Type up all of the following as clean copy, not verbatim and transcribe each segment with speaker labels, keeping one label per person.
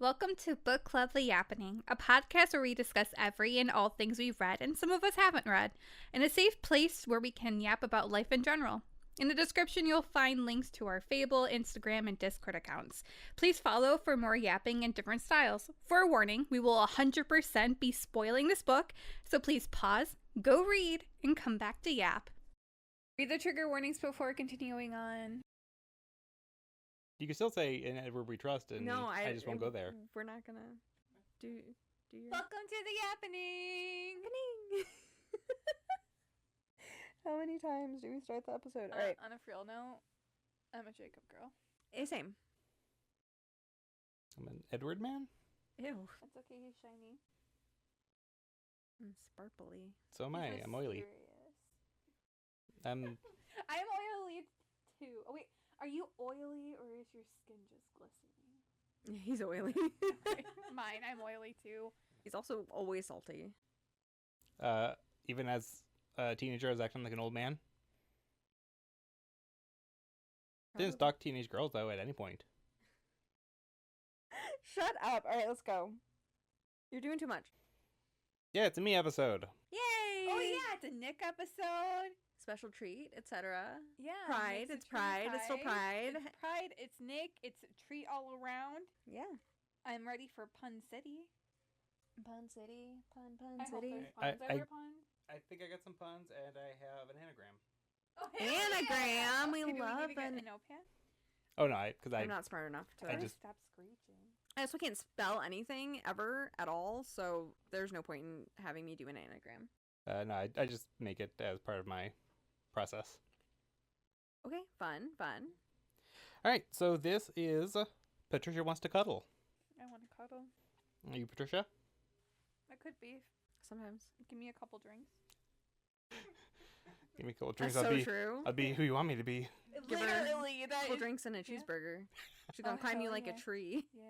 Speaker 1: Welcome to Book Club The Yappening, a podcast where we discuss every and all things we've read and some of us haven't read, in a safe place where we can yap about life in general. In the description, you'll find links to our Fable, Instagram, and Discord accounts. Please follow for more yapping in different styles. For a warning, we will 100% be spoiling this book, so please pause, go read, and come back to yap. Read the trigger warnings before continuing on.
Speaker 2: You can still say in Edward We Trust, and
Speaker 3: no,
Speaker 2: I just won't go there.
Speaker 3: We're not gonna do your...
Speaker 1: Welcome to the Yappening!
Speaker 3: How many times do we start the episode? All right.
Speaker 1: On a real note, I'm a Jacob girl.
Speaker 3: Same.
Speaker 2: I'm an Edward man?
Speaker 3: Ew.
Speaker 1: It's okay, he's shiny.
Speaker 3: And sparkly.
Speaker 2: So am I. I'm oily.
Speaker 1: I'm oily too. Oh wait, are you oily or is your skin just glistening?
Speaker 3: He's oily.
Speaker 1: Mine, I'm oily too.
Speaker 3: He's also always salty.
Speaker 2: Even as a teenager, I was acting like an old man. Didn't stalk teenage girls, though, at any point.
Speaker 3: Shut up. All right, let's go. You're doing too much.
Speaker 2: Yeah, it's a me episode.
Speaker 3: Yay!
Speaker 1: Oh yeah, it's a Nick episode.
Speaker 3: Special treat, etc.
Speaker 1: Yeah.
Speaker 3: Pride. It's pride. It's still pride.
Speaker 1: It's pride. It's Nick. It's a treat all around.
Speaker 3: Yeah.
Speaker 1: I'm ready for Pun City.
Speaker 3: Pun City. Pun
Speaker 1: I hope
Speaker 3: City.
Speaker 1: there's puns over puns.
Speaker 2: I think I got some puns, and I have an anagram.
Speaker 1: Oh,
Speaker 3: Anagram. We
Speaker 1: Okay, do
Speaker 3: love
Speaker 1: need to get
Speaker 3: an...
Speaker 1: a notepad?
Speaker 2: Oh, no, because
Speaker 3: I'm not smart enough to...
Speaker 2: I just...
Speaker 1: Stop screeching.
Speaker 3: I also can't spell anything ever at all, so there's no point in having me do an anagram.
Speaker 2: No, I just make it as part of my process.
Speaker 3: Okay, fun.
Speaker 2: All right, so this is Patricia Wants to Cuddle.
Speaker 1: I want to cuddle.
Speaker 2: Are you Patricia?
Speaker 1: I could be.
Speaker 3: Sometimes.
Speaker 1: Give me a couple drinks.
Speaker 2: Give me a couple drinks.
Speaker 3: That's so true.
Speaker 2: I'll be who you want me to be.
Speaker 3: Give her
Speaker 1: Literally, that
Speaker 3: couple
Speaker 1: is...
Speaker 3: drinks and a cheeseburger. She's gonna
Speaker 1: Oh,
Speaker 3: climb you
Speaker 1: hell
Speaker 3: like
Speaker 1: yeah.
Speaker 3: a tree.
Speaker 1: Yeah.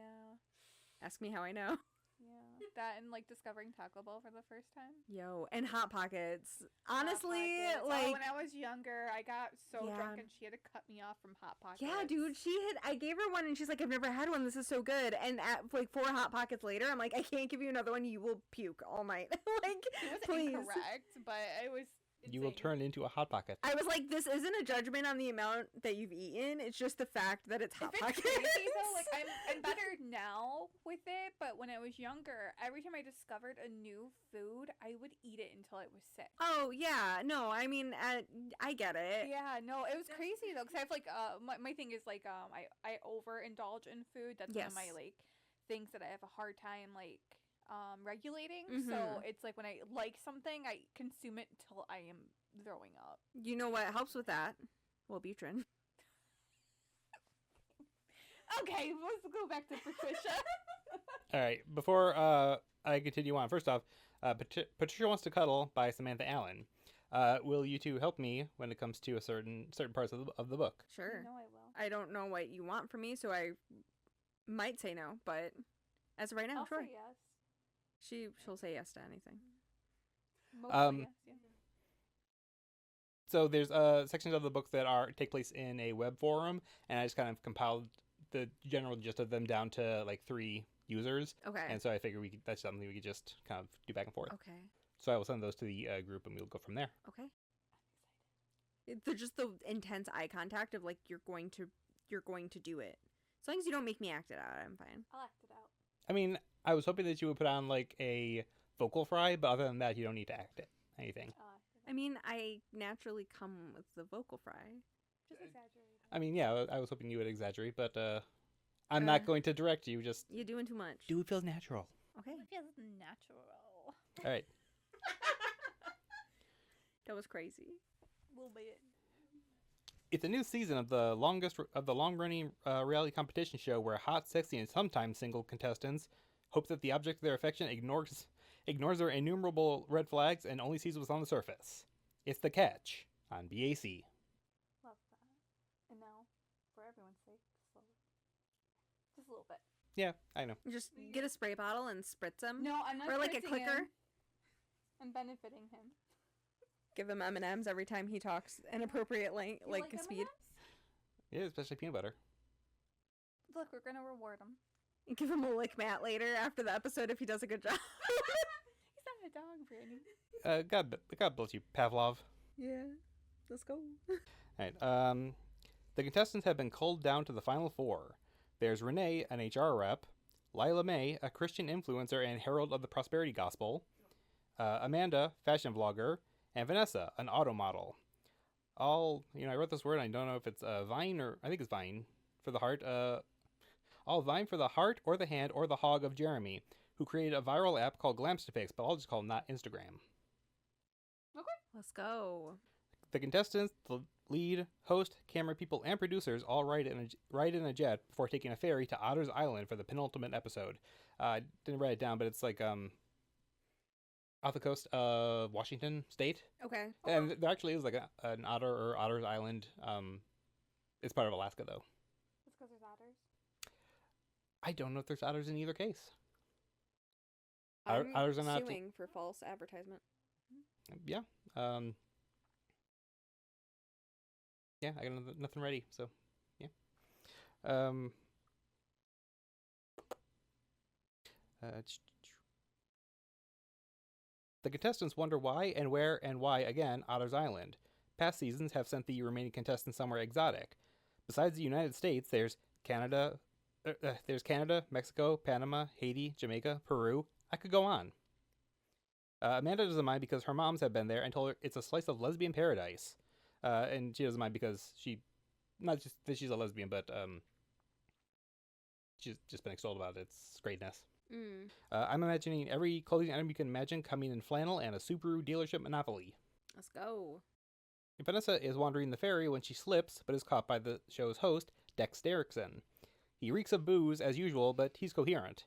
Speaker 3: Ask me how I know.
Speaker 1: Yeah. That and like discovering Taco Bell for the first time.
Speaker 3: Yo, and Hot Pockets. Honestly,
Speaker 1: Hot Pockets.
Speaker 3: like...
Speaker 1: when I was younger, I got so
Speaker 3: Yeah.
Speaker 1: drunk and she had to cut me off from Hot Pockets.
Speaker 3: Yeah, dude, I gave her one and she's like, I've never had one. This is so good. And at like 4 Hot Pockets later, I'm like, I can't give you another one. You will puke all night. Like,
Speaker 1: It was
Speaker 3: please.
Speaker 1: incorrect, but it was insane.
Speaker 2: You will turn into a Hot Pocket.
Speaker 3: I was like, this isn't a judgment on the amount that you've eaten. It's just the fact that it's Hot
Speaker 1: It's
Speaker 3: Pockets.
Speaker 1: crazy though. Like I'm better now with it, but when I was younger, every time I discovered a new food, I would eat it until I was sick.
Speaker 3: Oh, yeah. No, I mean, I get it.
Speaker 1: Yeah, no, it was crazy though, because I have like my thing is like I overindulge in food. That's one of my
Speaker 3: Yes.
Speaker 1: like things that I have a hard time like regulating.
Speaker 3: Mhm.
Speaker 1: So it's like when I like something, I consume it till I am throwing up.
Speaker 3: You know what helps with that? Wellbutrin.
Speaker 1: Okay, let's go back to Patricia.
Speaker 2: All right, before I continue on, first off, Patricia Wants to Cuddle by Samantha Allen. Will you two help me when it comes to a certain parts of the book?
Speaker 3: Sure.
Speaker 1: No, I will.
Speaker 3: I don't know what you want from me, so I might say no, but as of right now,
Speaker 1: I'll
Speaker 3: sure.
Speaker 1: say yes.
Speaker 3: She'll say yes to anything.
Speaker 1: Mostly yes. Yeah.
Speaker 2: So there's sections of the book that take place in a web forum, and I just kind of compiled the general gist of them down to like 3 users.
Speaker 3: Okay.
Speaker 2: And so I figure that's something we could just kind of do back and forth.
Speaker 3: Okay.
Speaker 2: So I will send those to the group, and we'll go from there.
Speaker 3: Okay. They're just the intense eye contact of like you're going to do it. As long as you don't make me act it out, I'm fine.
Speaker 1: I'll act it out.
Speaker 2: I mean, I was hoping that you would put on like a vocal fry, but other than that, you don't need to act it. Anything.
Speaker 1: I'll act it out.
Speaker 3: I mean, I naturally come with the vocal fry.
Speaker 1: Just exaggerate.
Speaker 2: I mean, yeah, I was hoping you would exaggerate, but I'm not going to direct you. Just
Speaker 3: You're doing too much.
Speaker 2: do it feel natural.
Speaker 3: Okay.
Speaker 1: It feels natural.
Speaker 2: All right.
Speaker 3: That was crazy.
Speaker 1: A little bit.
Speaker 2: It's a new season of the long-running reality competition show where hot, sexy, and sometimes single contestants hope that the object of their affection ignores their innumerable red flags and only sees what's on the surface. It's The Catch on BAC.
Speaker 1: Love that. And now, for everyone's sake, slowly. Just a little bit.
Speaker 2: Yeah, I know.
Speaker 3: Just get a spray bottle and spritz them.
Speaker 1: No, I'm not.
Speaker 3: Or like a
Speaker 1: spritzing
Speaker 3: clicker.
Speaker 1: him. I'm benefiting him.
Speaker 3: Give him M&Ms every time he talks an appropriate
Speaker 1: You
Speaker 3: speed.
Speaker 1: M&Ms?
Speaker 2: Yeah, especially peanut butter.
Speaker 1: Look, we're gonna reward him.
Speaker 3: Give him a lick mat later after the episode if he does a good job.
Speaker 1: He's not a dog, Brittney.
Speaker 2: God bless you, Pavlov.
Speaker 3: Yeah. Let's go.
Speaker 2: Alright, the contestants have been culled down to the final four. There's Renee, an HR rep, Lila May, a Christian influencer and herald of the prosperity gospel, Amanda, fashion vlogger, and Vanessa, an auto model. All, I wrote this word, and I don't know if it's Vine or, I think it's Vine, for the heart, all vying for the heart or the hand or the hog of Jeremy, who created a viral app called Glamstipix, but I'll just call it not Instagram.
Speaker 1: Okay.
Speaker 3: Let's go.
Speaker 2: The contestants, the lead, host, camera people, and producers all ride in a jet before taking a ferry to Otter's Island for the penultimate episode. I didn't write it down, but it's like off the coast of Washington State.
Speaker 3: Okay.
Speaker 2: And there actually is like an otter or Otter's Island. It's part of Alaska, though.
Speaker 1: It's because there's otters.
Speaker 2: I don't know if there's otters in either case.
Speaker 3: I'm
Speaker 2: Otters are not
Speaker 3: suing for false advertisement.
Speaker 2: Yeah. Yeah, I got nothing ready, so yeah. The contestants wonder why and where and why again Otter's Island. Past seasons have sent the remaining contestants somewhere exotic. Besides the United States, there's Canada, Mexico, Panama, Haiti, Jamaica, Peru. I could go on. Amanda doesn't mind because her moms have been there and told her it's a slice of lesbian paradise. And she doesn't mind because not just that she's a lesbian, but she's just been extolled about its greatness. I'm imagining every clothing item you can imagine coming in flannel and a Subaru dealership monopoly.
Speaker 3: Let's go.
Speaker 2: Vanessa is wandering the ferry when she slips, but is caught by the show's host, Dex Derrickson. He reeks of booze, as usual, but he's coherent.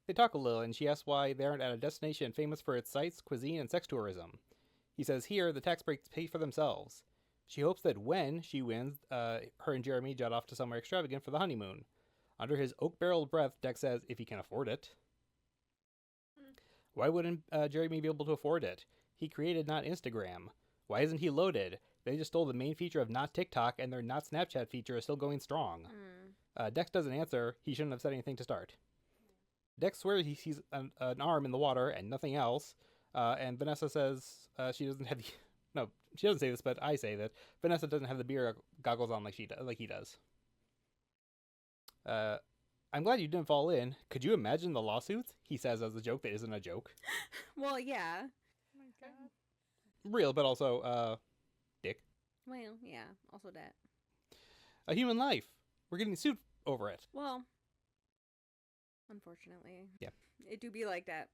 Speaker 2: They talk a little, and she asks why they aren't at a destination famous for its sights, cuisine, and sex tourism. He says here, the tax breaks pay for themselves. She hopes that when she wins, her and Jeremy jet off to somewhere extravagant for the honeymoon. Under his oak-barreled breath, Dex says, if he can afford it. Why wouldn't Jeremy be able to afford it? He created Not Instagram. Why isn't he loaded? They just stole the main feature of Not TikTok, and their Not Snapchat feature is still going strong. Dex doesn't answer. He shouldn't have said anything to start. Dex swears he sees an arm in the water and nothing else. And Vanessa says she doesn't have the... No, she doesn't say this, but I say that Vanessa doesn't have the beer goggles on like he does. I'm glad you didn't fall in. Could you imagine the lawsuits? He says as a joke that isn't a joke.
Speaker 3: Well, yeah.
Speaker 1: Oh my god.
Speaker 2: Real, but also, dick.
Speaker 3: Well, yeah. Also that.
Speaker 2: A human life. We're getting sued over it.
Speaker 3: Well, unfortunately.
Speaker 2: Yeah.
Speaker 3: It do be like that.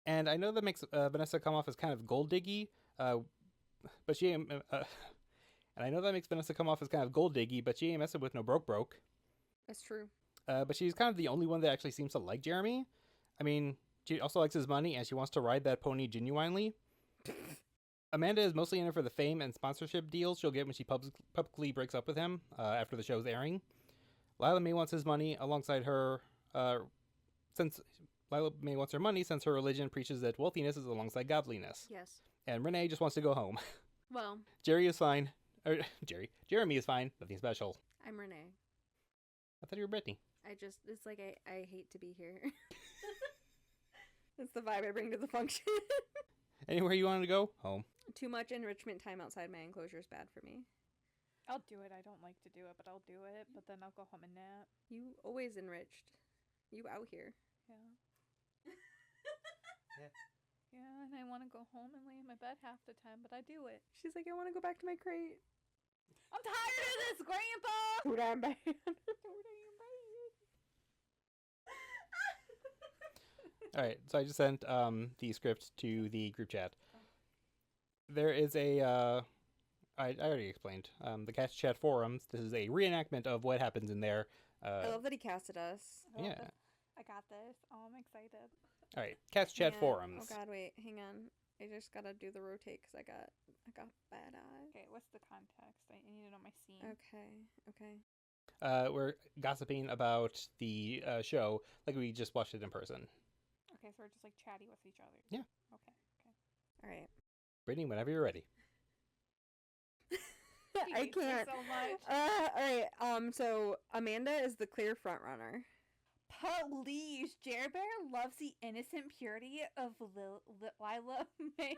Speaker 2: And I know that makes Vanessa come off as kind of gold diggy, but she ain't... and I know that makes Vanessa come off as kind of gold diggy, but she ain't messing with no broke.
Speaker 3: That's true.
Speaker 2: But she's kind of the only one that actually seems to like Jeremy. I mean, she also likes his money, and she wants to ride that pony genuinely. Amanda is mostly in it for the fame and sponsorship deals she'll get when she publicly breaks up with him after the show's airing. Lila May wants his money alongside her, since Lila May wants her money since her religion preaches that wealthiness is alongside godliness.
Speaker 3: Yes.
Speaker 2: And Renee just wants to go home.
Speaker 3: Well.
Speaker 2: Jeremy is fine. Jeremy is fine. Nothing special.
Speaker 3: I'm Renee.
Speaker 2: I thought you were Brittney.
Speaker 3: It's like I hate to be here. That's the vibe I bring to the function.
Speaker 2: Anywhere you wanted to go? Home.
Speaker 3: Too much enrichment time outside my enclosure is bad for me.
Speaker 1: I'll do it. I don't like to do it, but I'll do it. But then I'll go home and nap.
Speaker 3: You always enriched. You out here.
Speaker 1: Yeah. Yeah, and I want to go home and lay in my bed half the time, but I do it.
Speaker 3: She's like, I want to go back to my crate.
Speaker 1: I'm tired of this, Grandpa!
Speaker 3: Who damn bad.
Speaker 2: Alright, so I just sent the script to the group chat. There is a, I already explained, the Catch Chat forums. This is a reenactment of what happens in there.
Speaker 3: I love that he casted us.
Speaker 2: Yeah.
Speaker 1: I got this. Oh, I'm excited.
Speaker 2: Alright, Catch Chat
Speaker 3: Man.
Speaker 2: forums.
Speaker 3: Oh god, wait, hang on. I just gotta do the rotate because I got bad eyes.
Speaker 1: Okay, what's the context? I need to know my scene.
Speaker 3: Okay.
Speaker 2: We're gossiping about the show like we just watched it in person.
Speaker 1: Okay, so we're just like chatty with each other.
Speaker 2: Yeah.
Speaker 1: Okay.
Speaker 3: All right.
Speaker 2: Brittney, whenever you're ready.
Speaker 3: I
Speaker 1: hates me
Speaker 3: can't.
Speaker 1: so much.
Speaker 3: All right. So Amanda is the clear front runner.
Speaker 1: Please, Jer Bear loves the innocent purity of Lila May.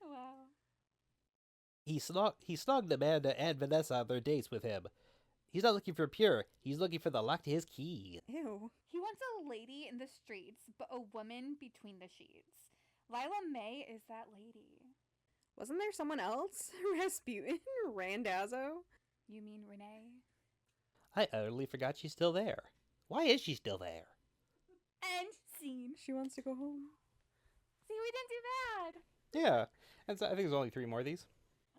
Speaker 1: Wow.
Speaker 2: He snogged Amanda and Vanessa on their dates with him. He's not looking for pure. He's looking for the lock to his key.
Speaker 3: Ew.
Speaker 1: He wants a lady in the streets, but a woman between the sheets. Lila May is that lady.
Speaker 3: Wasn't there someone else? Rasputin? Randazzo?
Speaker 1: You mean Renee?
Speaker 2: I utterly forgot she's still there. Why is she still there?
Speaker 1: End scene.
Speaker 3: She wants to go home.
Speaker 1: See, we didn't do bad.
Speaker 2: Yeah, and so I think there's only 3 more of these.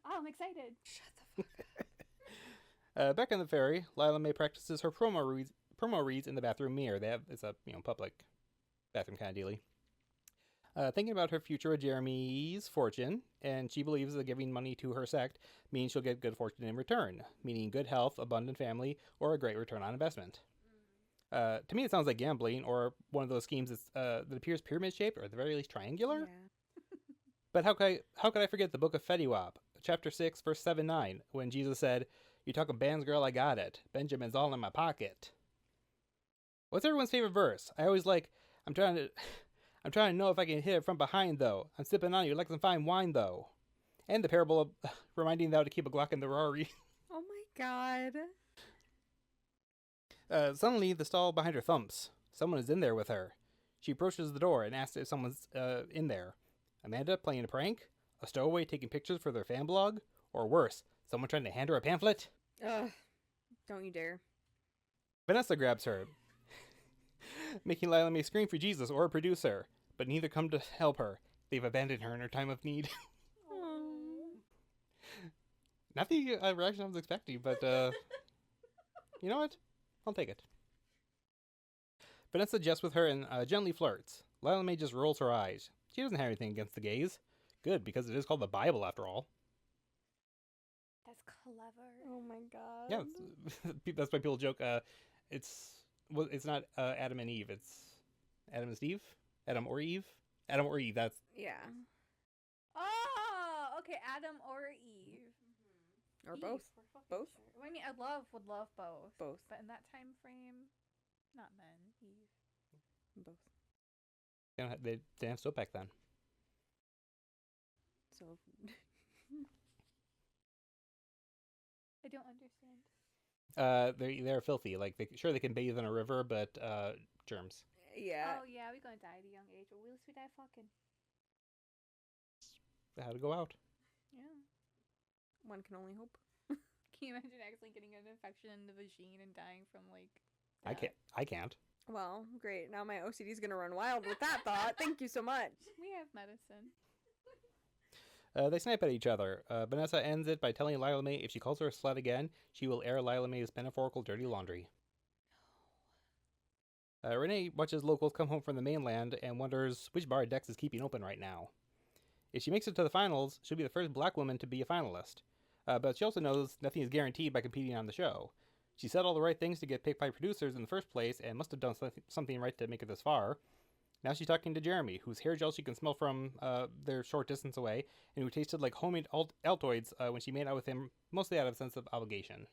Speaker 1: Oh, I'm excited.
Speaker 3: Shut the fuck up.
Speaker 2: Back on the ferry, Lila May practices her promo reads in the bathroom mirror. It's a public bathroom kind of dealy. Thinking about her future with Jeremy's fortune, and she believes that giving money to her sect means she'll get good fortune in return, meaning good health, abundant family, or a great return on investment. To me, it sounds like gambling, or one of those schemes that appears pyramid-shaped, or at the very least triangular.
Speaker 3: Yeah.
Speaker 2: But how could I forget the Book of Fettiwap, chapter 6, verse 7-9, when Jesus said, "You talk a band's girl, I got it. Benjamin's all in my pocket." What's everyone's favorite verse? I always like, I'm trying to know if I can hit it from behind, though. I'm sipping on you like some fine wine, though. And the parable of reminding thou to keep a Glock in the Rari.
Speaker 3: Oh my god.
Speaker 2: Suddenly, the stall behind her thumps. Someone is in there with her. She approaches the door and asks if someone's in there. Amanda playing a prank? A stowaway taking pictures for their fan blog? Or worse, someone trying to hand her a pamphlet?
Speaker 3: Ugh. Don't you dare.
Speaker 2: Vanessa grabs her, making Lila May scream for Jesus or a producer, but neither come to help her. They've abandoned her in her time of need. Not the reaction I was expecting, but you know what? I'll take it. Vanessa jests with her and gently flirts. Lila May just rolls her eyes. She doesn't have anything against the gays. Good, because it is called the Bible after all.
Speaker 1: That's clever.
Speaker 3: Oh my god.
Speaker 2: Yeah, that's why people joke. It's not Adam and Eve. It's Adam and Steve. Adam or Eve. Adam or Eve. That's
Speaker 3: Yeah.
Speaker 1: Oh, okay. Adam or Eve.
Speaker 3: Or
Speaker 1: Eve,
Speaker 3: both.
Speaker 1: we're fucking
Speaker 3: Both?
Speaker 1: sure. Well, I mean, would love both.
Speaker 3: Both.
Speaker 1: But in that time frame, not men. Eve.
Speaker 3: Both.
Speaker 2: they didn't have soap back then.
Speaker 3: So
Speaker 1: I don't understand.
Speaker 2: They're filthy. Like they can bathe in a river, but germs.
Speaker 3: yeah.
Speaker 1: Oh yeah, we're gonna die at a young age, but at least we die fucking.
Speaker 2: How to go out?
Speaker 1: Yeah.
Speaker 3: One can only hope.
Speaker 1: Can you imagine actually getting an infection in the vagine and dying from like?
Speaker 2: I can't.
Speaker 3: Well, great. Now my OCD's gonna run wild with that thought. Thank you so much.
Speaker 1: We have medicine.
Speaker 2: They snap at each other. Vanessa ends it by telling Lila May if she calls her a slut again, she will air Lila May's metaphorical dirty laundry. Renee watches locals come home from the mainland and wonders which bar Dex is keeping open right now. If she makes it to the finals, she'll be the first black woman to be a finalist. But she also knows nothing is guaranteed by competing on the show. She said all the right things to get picked by producers in the first place and must have done something right to make it this far. Now she's talking to Jeremy, whose hair gel she can smell from their short distance away, and who tasted like homemade Altoids when she made out with him, mostly out of a sense of obligation.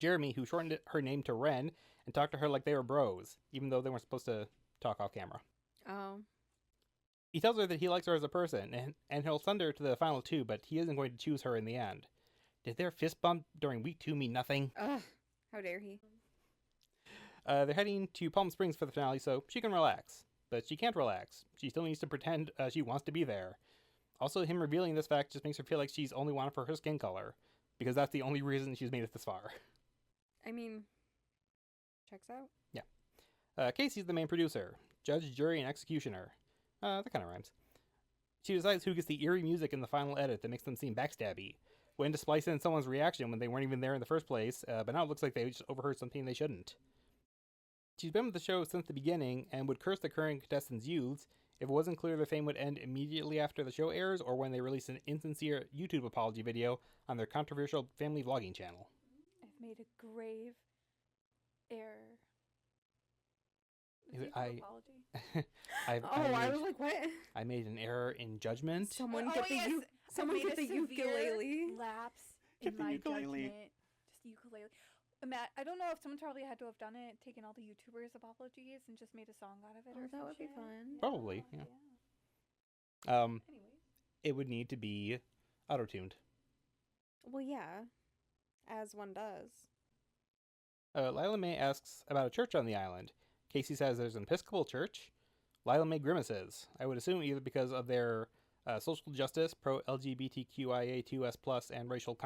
Speaker 2: Jeremy, who shortened her name to Ren, and talked to her like they were bros, even though they weren't supposed to talk off camera.
Speaker 3: Oh.
Speaker 2: He tells her that he likes her as a person, and he'll send her to the final 2, but he isn't going to choose her in the end. Did their fist bump during week 2 mean nothing?
Speaker 3: Ugh. How dare he?
Speaker 2: They're heading to Palm Springs for the finale, so she can relax. But she can't relax. She still needs to pretend she wants to be there. Also, him revealing this fact just makes her feel like she's only wanted for her skin color, because that's the only reason she's made it this far.
Speaker 3: I mean, checks out.
Speaker 2: Yeah. Casey's the main producer. Judge, jury, and executioner. That kind of rhymes. She decides who gets the eerie music in the final edit that makes them seem backstabby. When to splice in someone's reaction when they weren't even there in the first place, but now it looks like they just overheard something they shouldn't. She's been with the show since the beginning and would curse the current contestants' youths if it wasn't clear their fame would end immediately after the show airs or when they release an insincere YouTube apology video on their controversial family vlogging channel.
Speaker 1: I've made a grave error.
Speaker 2: Apology.
Speaker 3: I was like, what?
Speaker 2: I made an error in judgment.
Speaker 3: Someone get the ukulele.
Speaker 1: Lapse in
Speaker 2: Get the
Speaker 1: my
Speaker 2: ukulele.
Speaker 1: judgment. Just ukulele. I don't know if someone probably had to have done it, taken all the YouTubers' apologies and just made a song out of it.
Speaker 3: Oh,
Speaker 1: Or
Speaker 3: that
Speaker 1: some
Speaker 3: would be
Speaker 1: shit.
Speaker 3: fun.
Speaker 2: Probably, yeah.
Speaker 1: Anyways.
Speaker 2: It would need to be auto-tuned.
Speaker 3: Well, yeah, as one does.
Speaker 2: Lila May asks about a church on the island. Casey says there's an Episcopal church. Lila May grimaces. I would assume either because of their social justice, pro-LGBTQIA2S+, and racial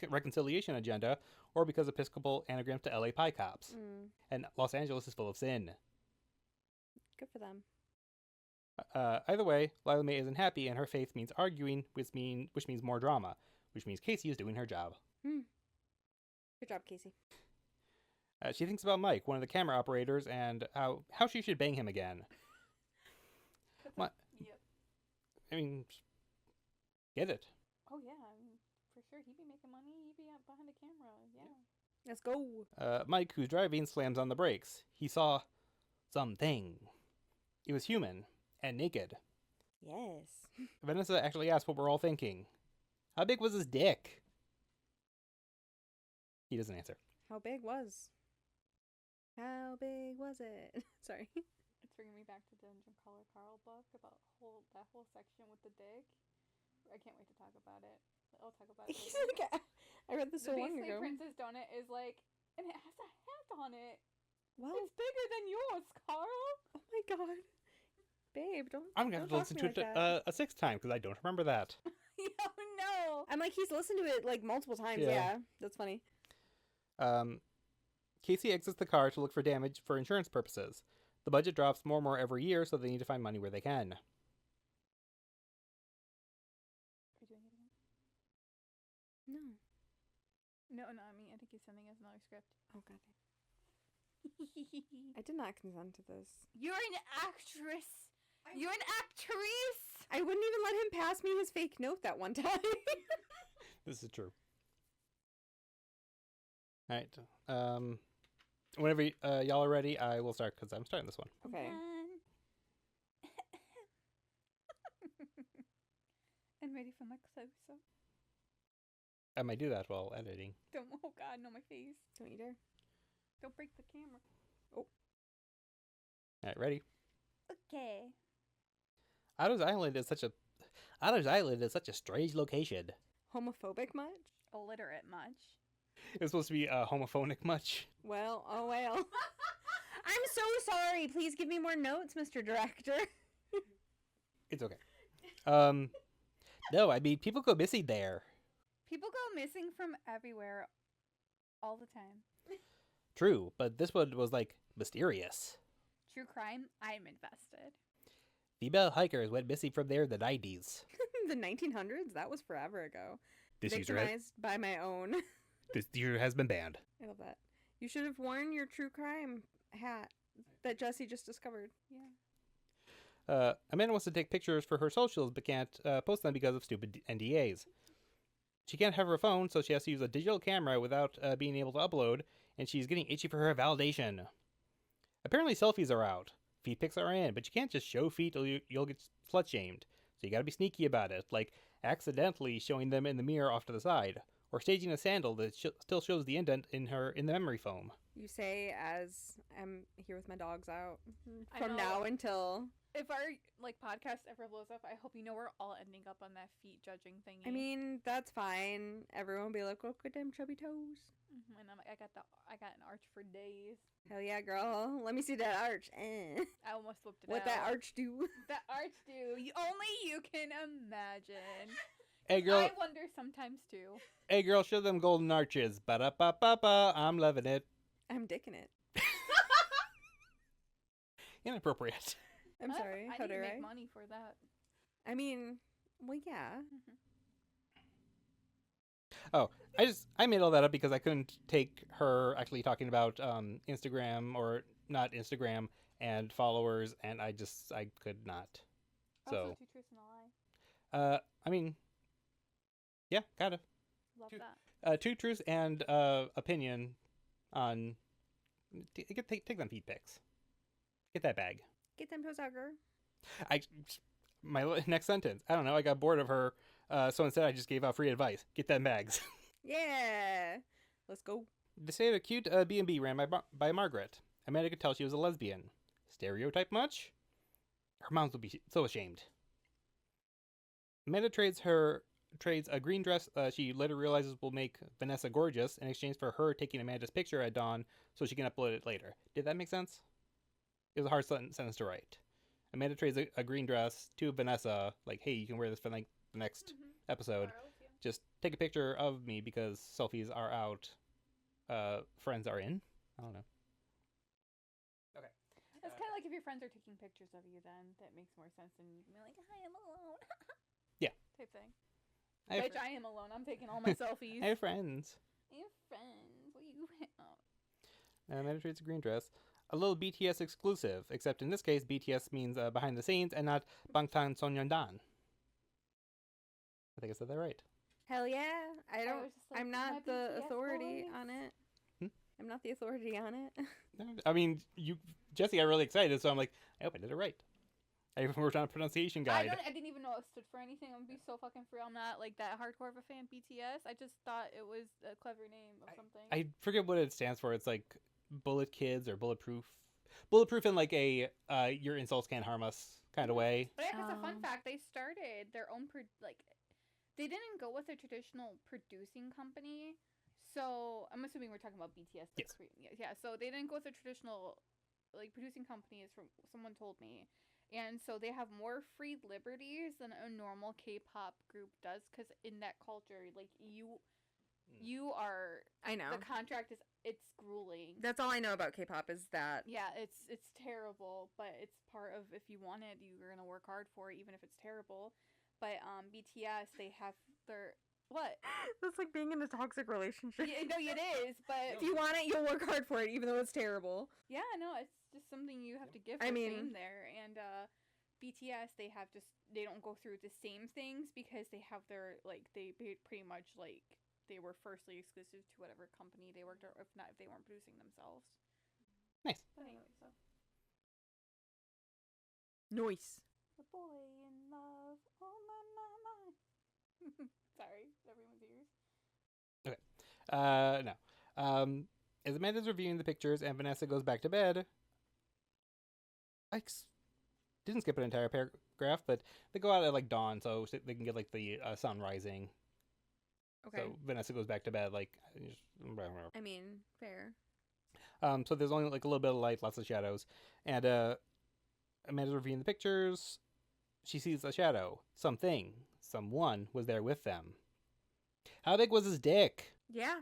Speaker 2: reconciliation agenda, or because Episcopal anagrams to LA Pie Cops. And Los Angeles is full of sin.
Speaker 3: Good for them.
Speaker 2: Either way, Lila May isn't happy, and her faith means arguing, which means more drama, which means Casey is doing her job.
Speaker 3: Good job, Casey.
Speaker 2: She thinks about Mike, one of the camera operators, and how she should bang him again.
Speaker 1: Yep.
Speaker 2: I mean, get it.
Speaker 1: Oh, yeah. I mean, for sure. He'd be making money. He'd be up behind the camera. Yeah.
Speaker 3: Let's go.
Speaker 2: Mike, who's driving, slams on the brakes. He saw something. It was human and naked.
Speaker 3: Yes.
Speaker 2: Vanessa actually asked what we're all thinking. How big was his dick? He doesn't answer.
Speaker 3: How big was it? Sorry.
Speaker 1: It's bringing me back to Dungeon Color Carl book about that whole section with the dick. I can't wait to talk about it. I'll talk about it later.
Speaker 3: I read this so long
Speaker 1: Basically,
Speaker 3: ago.
Speaker 1: Princess Donut is like, and it has a hat on it.
Speaker 3: Wow.
Speaker 1: It's bigger than yours, Carl.
Speaker 3: Oh my god. Babe, don't.
Speaker 2: I'm going to have to listen to it a sixth time because I don't remember that.
Speaker 1: Oh no.
Speaker 3: I'm like, he's listened to it like multiple times.
Speaker 2: Yeah.
Speaker 3: Yeah, that's funny.
Speaker 2: Casey exits the car to look for damage for insurance purposes. The budget drops more and more every year, so they need to find money where they can.
Speaker 1: Are you doing it again?
Speaker 3: No.
Speaker 1: No, I mean, I think he's sending us another script.
Speaker 3: Oh god. I did not consent to this.
Speaker 1: You're an actress. You're an actress.
Speaker 3: I wouldn't even let him pass me his fake note that one time.
Speaker 2: This is true. All right. Whenever y'all are ready, I will start because I'm starting this one.
Speaker 3: Okay.
Speaker 1: I'm ready for my close-up.
Speaker 2: I might do that while editing.
Speaker 1: Don't. Oh God, no, my face.
Speaker 3: Don't you dare.
Speaker 1: Don't break the camera.
Speaker 2: All right, ready?
Speaker 1: Okay.
Speaker 2: Otter's Island is such a strange location.
Speaker 3: Homophobic much?
Speaker 1: Illiterate much.
Speaker 2: It's supposed to be homophonic much.
Speaker 3: Well, oh well. I'm so sorry. Please give me more notes, Mr. Director.
Speaker 2: It's okay. No, I mean people go missing there.
Speaker 1: People go missing from everywhere all the time.
Speaker 2: True, but this one was like mysterious.
Speaker 1: True crime, I'm invested.
Speaker 2: Female hikers went missing from there in the 90s.
Speaker 3: The 1900s? That was forever ago.
Speaker 2: This
Speaker 3: Victimized by my own.
Speaker 2: This user has been banned.
Speaker 3: I love that. You should have worn your true crime hat that Jessy just discovered.
Speaker 1: Yeah.
Speaker 2: Amanda wants to take pictures for her socials but can't post them because of stupid NDAs. She can't have her phone, so she has to use a digital camera without being able to upload, and she's getting itchy for her validation. Apparently selfies are out. Feet pics are in, but you can't just show feet or you'll get slut-shamed. So you gotta be sneaky about it, like accidentally showing them in the mirror off to the side, or staging a sandal that still shows the indent in the memory foam.
Speaker 3: You say as I'm here with my dogs out
Speaker 1: I
Speaker 3: from
Speaker 1: know.
Speaker 3: now until...
Speaker 1: If our podcast ever blows up, I hope you know we're all ending up on that feet judging thingy.
Speaker 3: I mean, that's fine. Everyone will be like, look at them chubby toes.
Speaker 1: And I'm like, I got an arch for days.
Speaker 3: Hell yeah, girl. Let me see that arch.
Speaker 1: I almost flipped it out.
Speaker 3: What that arch do?
Speaker 1: That arch do. Only you can imagine.
Speaker 2: Hey girl,
Speaker 1: I wonder sometimes too.
Speaker 2: hey girl, show them golden arches. Ba-da-ba-ba-ba, I'm loving it.
Speaker 3: I'm dicking it.
Speaker 2: Inappropriate.
Speaker 3: I'm sorry.
Speaker 1: I
Speaker 3: How
Speaker 1: need to
Speaker 3: dare
Speaker 1: make
Speaker 3: I?
Speaker 1: money for that.
Speaker 3: I mean, well, yeah.
Speaker 2: Oh, I made all that up because I couldn't take her actually talking about Instagram or not Instagram and followers, and I could not. So,
Speaker 1: Also, 2 truths and a lie.
Speaker 2: I mean, yeah, kind of.
Speaker 1: Love
Speaker 2: Two-
Speaker 1: that.
Speaker 2: 2 truths and opinion on take them feet pics. Get that bag.
Speaker 3: Get them toes out, girl.
Speaker 2: My next sentence. I don't know. I got bored of her, so instead I just gave out free advice. Get them bags.
Speaker 3: Yeah. Let's go.
Speaker 2: They say a cute B&B ran by Margaret. Amanda could tell she was a lesbian. Stereotype much? Her moms would be so ashamed. Amanda trades a green dress she later realizes will make Vanessa gorgeous in exchange for her taking Amanda's picture at dawn so she can upload it later. Did that make sense? It was a hard sentence to write. Amanda trades a green dress to Vanessa, like, hey, you can wear this for like the next episode. Just take a picture of me because selfies are out. Friends are in. I don't know. Okay.
Speaker 1: It's kind of like if your friends are taking pictures of you, then that makes more sense than you can be like, hi, I'm alone.
Speaker 2: Yeah.
Speaker 1: Type thing.
Speaker 2: I
Speaker 1: Bitch, I am alone. I'm taking all my selfies.
Speaker 2: have friends.
Speaker 1: I have friends. What you have?
Speaker 2: Amanda trades a green dress. A little BTS exclusive, except in this case, BTS means behind the scenes and not Bangtan Sonyeondan. I think I said that right.
Speaker 3: Hell yeah. I'm
Speaker 1: "My
Speaker 3: not the
Speaker 1: BTS
Speaker 3: authority
Speaker 1: boys."
Speaker 3: on it.
Speaker 2: Hmm?
Speaker 3: I'm not the authority on it.
Speaker 2: I mean, Jessy got really excited, so I'm like, I hope I did it right. I even worked on a pronunciation guide.
Speaker 1: I didn't even know it stood for anything. I'm gonna be so fucking free. I'm not like that hardcore of a fan. BTS. I just thought it was a clever name of something.
Speaker 2: I forget what it stands for. It's like Bullet Kids or Bulletproof. Bulletproof in like a your insults can't harm us kind of way.
Speaker 1: But yeah, 'cause a fun fact, they started their own they didn't go with a traditional producing company. So I'm assuming we're talking about BTS.
Speaker 2: Yes.
Speaker 1: Yeah. So they didn't go with a traditional producing company. Is from someone told me. And so they have more free liberties than a normal K-pop group does, because in that culture, like you are.
Speaker 3: I know.
Speaker 1: The contract it's grueling.
Speaker 3: That's all I know about K-pop is that.
Speaker 1: Yeah, it's terrible, but it's part of, if you want it, you're gonna work hard for it, even if it's terrible. But BTS, they have their what?
Speaker 3: That's like being in a toxic relationship.
Speaker 1: Yeah, no, it is. But
Speaker 3: If you want it, you'll work hard for it, even though it's terrible.
Speaker 1: yeah, no, it's just something you have to give.
Speaker 3: I mean,
Speaker 1: fame there, and BTS, they don't go through the same things because they have their they pretty much they were firstly exclusive to whatever company they worked, or if they weren't producing themselves.
Speaker 2: Nice.
Speaker 1: But anyway, so
Speaker 3: Nice.
Speaker 1: the boy in love, oh my. Sorry, everyone's ears.
Speaker 2: Okay. No. As Amanda's reviewing the pictures and Vanessa goes back to bed, I didn't skip an entire paragraph, but they go out at like dawn so they can get like the sun rising.
Speaker 3: Okay.
Speaker 2: So Vanessa goes back to bed like.
Speaker 3: I mean, fair.
Speaker 2: So there's only like a little bit of light, lots of shadows, and Amanda's reviewing the pictures. She sees a shadow. Someone was there with them. How big was his dick?
Speaker 3: Yeah.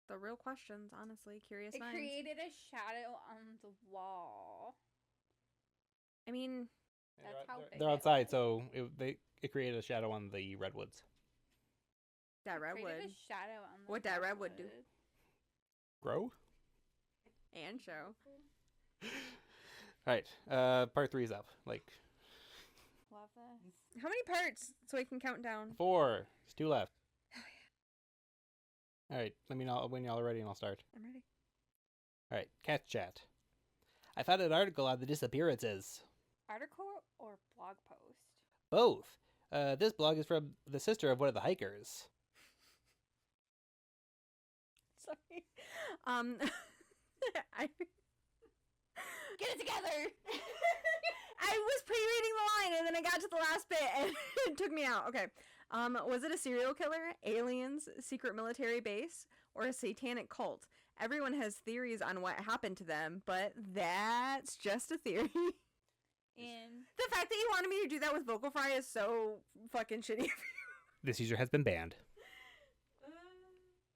Speaker 3: The real questions, honestly. Curious
Speaker 1: It
Speaker 3: minds.
Speaker 1: created a shadow on the wall.
Speaker 3: I mean,
Speaker 1: That's how big
Speaker 2: They're
Speaker 1: it
Speaker 2: outside,
Speaker 1: was.
Speaker 2: so it created a shadow on the redwoods.
Speaker 3: that
Speaker 1: It created
Speaker 3: redwood.
Speaker 1: a shadow on the
Speaker 3: What that redwood do?
Speaker 1: redwood.
Speaker 2: Grow?
Speaker 3: And show.
Speaker 2: Alright, part 3 is up. Like,
Speaker 1: Love this.
Speaker 3: How many parts so I can count down?
Speaker 2: 4. There's 2 left. Alright, let me know when y'all are ready and I'll start.
Speaker 3: I'm ready.
Speaker 2: Alright, cat chat. I found an article on the disappearances.
Speaker 1: Article or blog post?
Speaker 2: Both. This blog is from the sister of one of the hikers.
Speaker 3: Sorry. I
Speaker 1: Get it together!
Speaker 3: I was pre-reading the line and then I got to the last bit and it took me out. Okay. Was it a serial killer, aliens, secret military base, or a satanic cult? Everyone has theories on what happened to them, but that's just a theory.
Speaker 1: And
Speaker 3: The fact that you wanted me to do that with vocal fry is so fucking shitty.
Speaker 2: This user has been banned.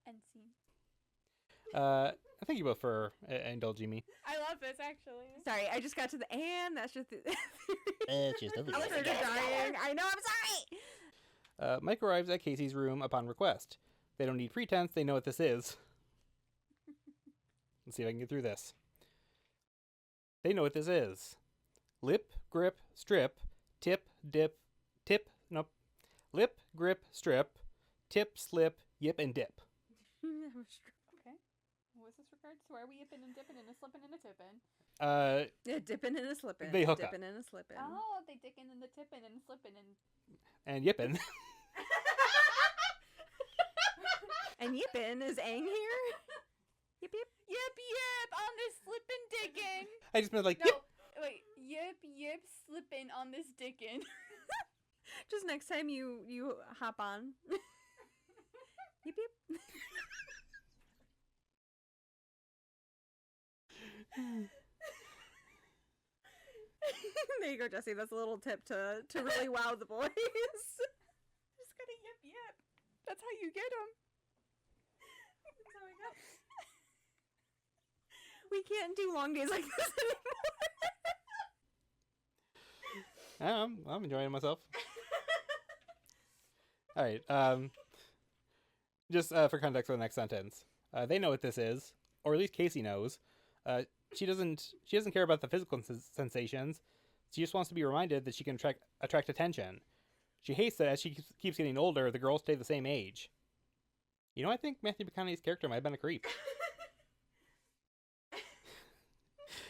Speaker 1: end scene.
Speaker 2: Thank you both for indulging me.
Speaker 1: I love this, actually.
Speaker 3: Sorry, I just got to the and that's just the
Speaker 2: It's just a
Speaker 3: I was
Speaker 2: theory.
Speaker 3: dying. I know, I'm sorry.
Speaker 2: Mike arrives at Casey's room upon request. They don't need pretense, they know what this is. Let's see if I can get through this. They know what this is. Lip, grip, strip, tip, dip, tip, nope. Lip, grip, strip, tip, slip, yip, and dip.
Speaker 1: Okay. What's this regards to? Are we yipping and dipping and a slipping and a tipping?
Speaker 3: Yeah, dipping and a slipping.
Speaker 2: They hook up.
Speaker 3: Dipping and a slipping.
Speaker 1: Oh, they dicking and the tipping and slipping and...
Speaker 2: And yippin'.
Speaker 3: And yippin' is Aang here? Yip yip.
Speaker 4: Yip yip on this slippin' dickin'.
Speaker 2: I just meant like,
Speaker 4: No,
Speaker 2: yip.
Speaker 4: wait. Yip yip slippin' on this dickin'.
Speaker 3: Just next time you hop on. Yip yip. There you go, Jessy. That's a little tip to really wow the boys.
Speaker 4: Just gotta yip yip. That's how you get them.
Speaker 3: That's how I got. We can't do long days like this anymore.
Speaker 2: I'm enjoying myself. All right. Just for context for the next sentence, they know what this is, or at least Casey knows. She doesn't care about the physical sensations. She just wants to be reminded that she can attract attention. She hates that as she keeps getting older, the girls stay the same age. You know, I think Matthew McConaughey's character might have been a creep.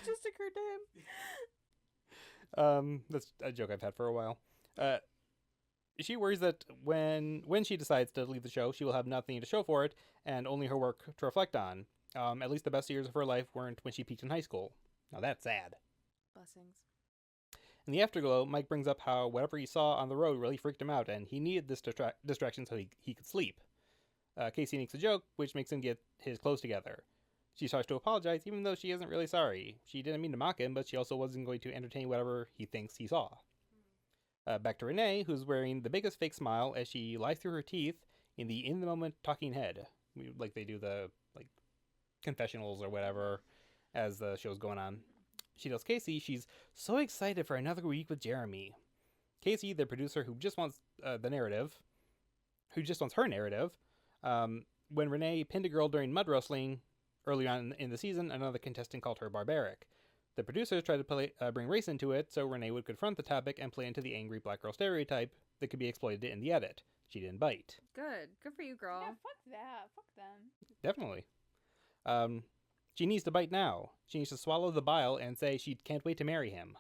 Speaker 3: Just occurred to him.
Speaker 2: That's a joke I've had for a while. She worries that when she decides to leave the show, she will have nothing to show for it, and only her work to reflect on. At least the best years of her life weren't when she peaked in high school. Now that's sad.
Speaker 3: Blessings.
Speaker 2: In the afterglow, Mike brings up how whatever he saw on the road really freaked him out, and he needed this distraction so he could sleep. Casey makes a joke, which makes him get his clothes together. She starts to apologize, even though she isn't really sorry. She didn't mean to mock him, but she also wasn't going to entertain whatever he thinks he saw. Back to Renee, who's wearing the biggest fake smile as she lies through her teeth in the moment talking head. Like they do the confessionals or whatever as the show's going on. She tells Casey she's so excited for another week with Jeremy. Casey, the producer who just wants her narrative, when Renee pinned a girl during mud wrestling early on in the season, another contestant called her barbaric. The producers tried to bring race into it so Renee would confront the topic and play into the angry black girl stereotype that could be exploited in the edit. She didn't bite.
Speaker 3: Good for you, girl.
Speaker 4: Yeah, fuck that. Fuck them.
Speaker 2: Definitely. She needs to bite now. She needs to swallow the bile and say she can't wait to marry him.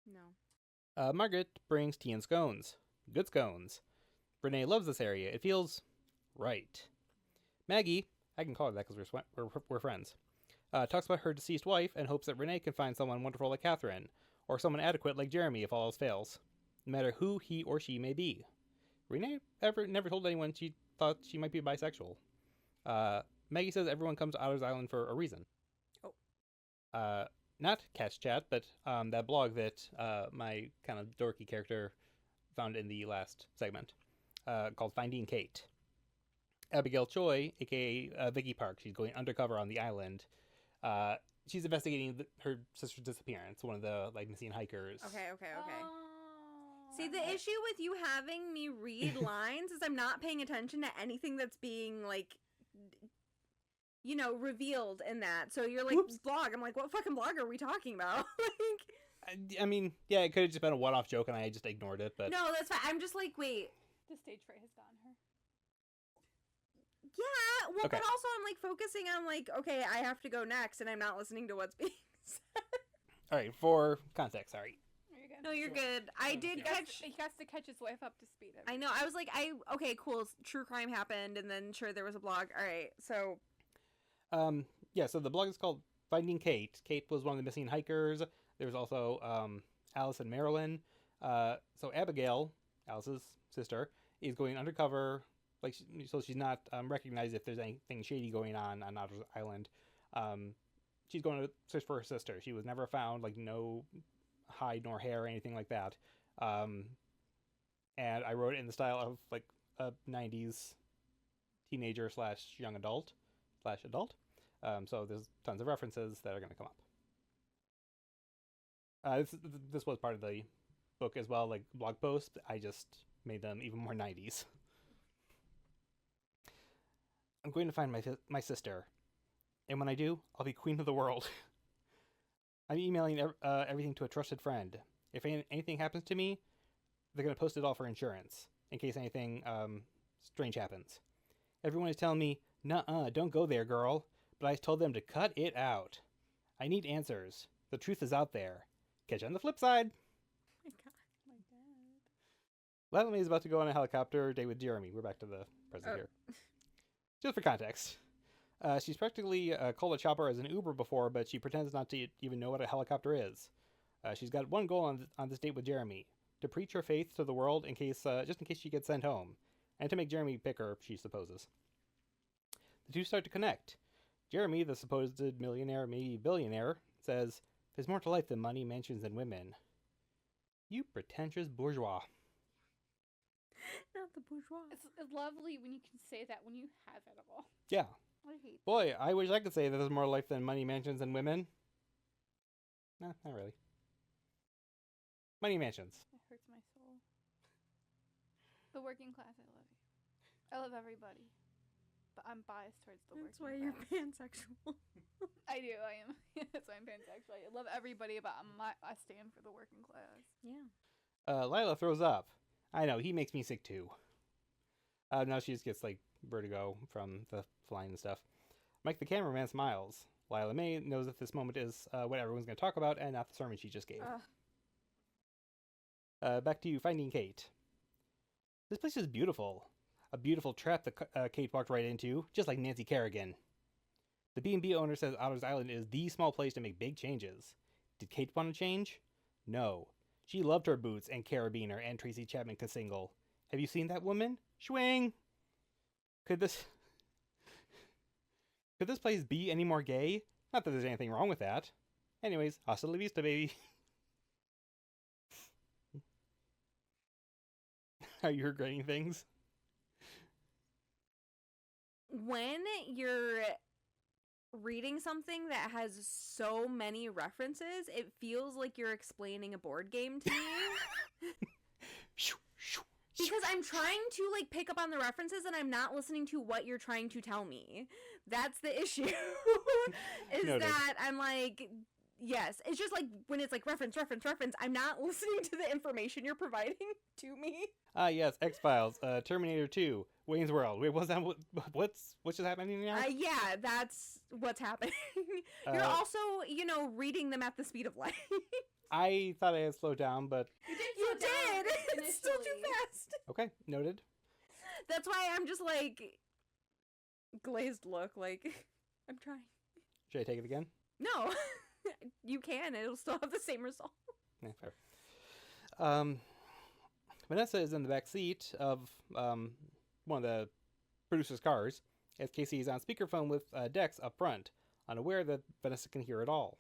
Speaker 3: No.
Speaker 2: Margaret brings tea and scones. Good scones. Renee loves this area. It feels right. Maggie, I can call her that because we're friends, talks about her deceased wife and hopes that Renee can find someone wonderful like Catherine, or someone adequate like Jeremy if all else fails, no matter who he or she may be. Renee never told anyone she thought she might be bisexual. Maggie says everyone comes to Otter's Island for a reason.
Speaker 3: Oh.
Speaker 2: Not Catch Chat, but that blog that my kind of dorky character found in the last segment, called Finding Kate. Abigail Choi, aka Vicky Park, she's going undercover on the island. She's investigating her sister's disappearance, one of the missing hikers.
Speaker 3: Okay.
Speaker 4: Oh,
Speaker 3: See, the issue with you having me read lines is I'm not paying attention to anything that's being, revealed in that. So you're like,
Speaker 2: Whoops.
Speaker 3: blog. I'm like, what fucking blog are we talking about?
Speaker 2: I mean, yeah, it could have just been a one-off joke and I just ignored it, but...
Speaker 3: No, that's fine. I'm just like, wait.
Speaker 4: The stage fright has gotten her.
Speaker 3: Yeah, well,
Speaker 2: Okay.
Speaker 3: but also I'm, focusing on, okay, I have to go next, and I'm not listening to what's being said.
Speaker 2: All right, for context, sorry.
Speaker 4: There you go.
Speaker 3: No, you're good. I did catch...
Speaker 4: He has to catch his wife up to speed.
Speaker 3: I know, I was like, okay, cool, true crime happened, and then sure, there was a blog. All right, so...
Speaker 2: Yeah, so the blog is called Finding Kate. Kate was one of the missing hikers. There was also Alice and Marilyn. So Abigail, Alice's sister, is going undercover, so she's not recognized if there's anything shady going on Otter's Island. She's going to search for her sister. She was never found, no hide nor hair or anything like that. And I wrote it in the style of a 90s teenager / young adult / adult. So there's tons of references that are going to come up. This was part of the book as well, blog posts. I just made them even more 90s. I'm going to find my sister, and when I do, I'll be queen of the world. I'm emailing everything to a trusted friend. If anything happens to me, they're going to post it all for insurance, in case anything strange happens. Everyone is telling me, nuh-uh, don't go there, girl. But I told them to cut it out. I need answers. The truth is out there. Catch you on the flip side. Lila May is about to go on a helicopter date with Jeremy. We're back to the present here. Just for context. She's practically called a chopper as an Uber before, but she pretends not to even know what a helicopter is. She's got one goal on this date with Jeremy: to preach her faith to the world just in case she gets sent home, and to make Jeremy pick her, she supposes. The two start to connect. Jeremy, the supposed millionaire, maybe billionaire, says, "There's more to life than money, mansions, and women." You pretentious bourgeois.
Speaker 3: Not the bourgeois.
Speaker 1: It's lovely when you can say that when you have it all.
Speaker 2: Yeah.
Speaker 1: I hate
Speaker 2: Boy, I wish I could say that there's more life than money, mansions, and women. Nah, not really. Money, mansions.
Speaker 1: It hurts my soul. The working class, I love you. I love everybody. But I'm biased towards the
Speaker 3: That's
Speaker 1: working
Speaker 3: why you're
Speaker 1: class.
Speaker 3: pansexual.
Speaker 1: I do, I am. That's why I'm pansexual. I love everybody, but I stand for the working class.
Speaker 3: Yeah.
Speaker 2: Lila throws up. I know, he makes me sick too. Now she just gets, like, vertigo from the flying and stuff. Mike the cameraman smiles. Lila May knows that this moment is what everyone's going to talk about and not the sermon she just gave. Back to you, finding Kate. This place is beautiful. A beautiful trap that Kate walked right into, just like Nancy Kerrigan. The B&B owner says Otter's Island is the small place to make big changes. Did Kate want to change? No. She loved her Boots and Carabiner and Tracy Chapman Casingle. Have you seen that woman? Schwing! Could this place be any more gay? Not that there's anything wrong with that. Anyways, hasta la vista, baby. Are you regretting things?
Speaker 3: When you're reading something that has so many references, it feels like you're explaining a board game to me. Because I'm trying to, like, pick up on the references and I'm not listening to what you're trying to tell me. That's the issue. Is
Speaker 2: Noted.
Speaker 3: that I'm like, yes. It's just like when it's like reference, I'm not listening to the information you're providing to me.
Speaker 2: Yes, X-Files, Terminator 2, Wayne's World. Wait, what's just happening now?
Speaker 3: Yeah, that's what's happening. You're also, reading them at the speed of light.
Speaker 2: I thought I had slowed down, but...
Speaker 3: You did! It's still too fast.
Speaker 2: Okay, noted.
Speaker 3: That's why I'm just like, glazed look, like, I'm trying.
Speaker 2: Should I take it again?
Speaker 3: No, you can. It'll still have the same result.
Speaker 2: Yeah, fair. Vanessa is in the back seat of one of the producer's cars, as Casey is on speakerphone with Dex up front, unaware that Vanessa can hear it all.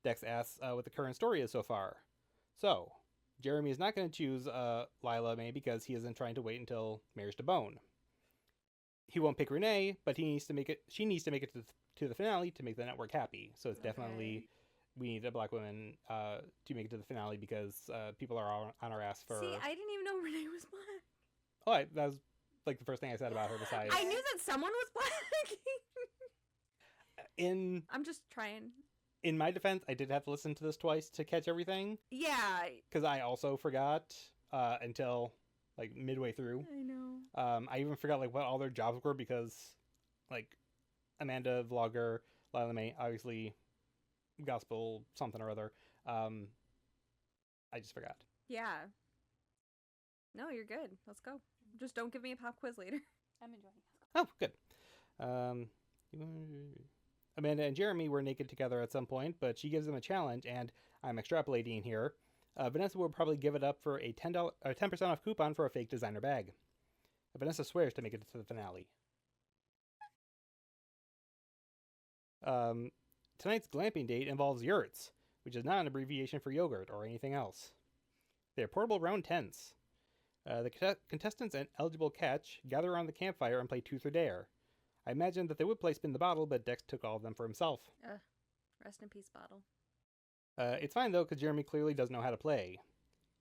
Speaker 2: Dex asks what the current story is so far. So, Jeremy is not going to choose Lila May because he isn't trying to wait until marriage to bone. He won't pick Renee, but she needs to make it to the finale to make the network happy. So it's definitely, we need a black woman to make it to the finale because people are on our ass for...
Speaker 3: See, I didn't even know Renee was black.
Speaker 2: Oh, that was like the first thing I said about her besides...
Speaker 3: I knew that someone was black. I'm just trying.
Speaker 2: In my defense, I did have to listen to this twice to catch everything.
Speaker 3: Yeah.
Speaker 2: Because I also forgot until like midway through.
Speaker 3: I know.
Speaker 2: I even forgot like what all their jobs were because like Amanda, vlogger, Lila May, obviously gospel something or other. I just forgot.
Speaker 3: Yeah. No, you're good. Let's go. Just don't give me a pop quiz later.
Speaker 1: I'm enjoying this.
Speaker 2: Oh, good. Amanda and Jeremy were naked together at some point, but she gives them a challenge, and I'm extrapolating here. Vanessa will probably give it up for a 10% off coupon for a fake designer bag. Vanessa swears to make it to the finale. Tonight's glamping date involves yurts, which is not an abbreviation for yogurt or anything else. They're portable round tents. The contestants and eligible catch gather around the campfire and play Truth or Dare. I imagined that they would play Spin the Bottle, but Dex took all of them for himself.
Speaker 3: Rest in peace, bottle.
Speaker 2: It's fine though, because Jeremy clearly doesn't know how to play.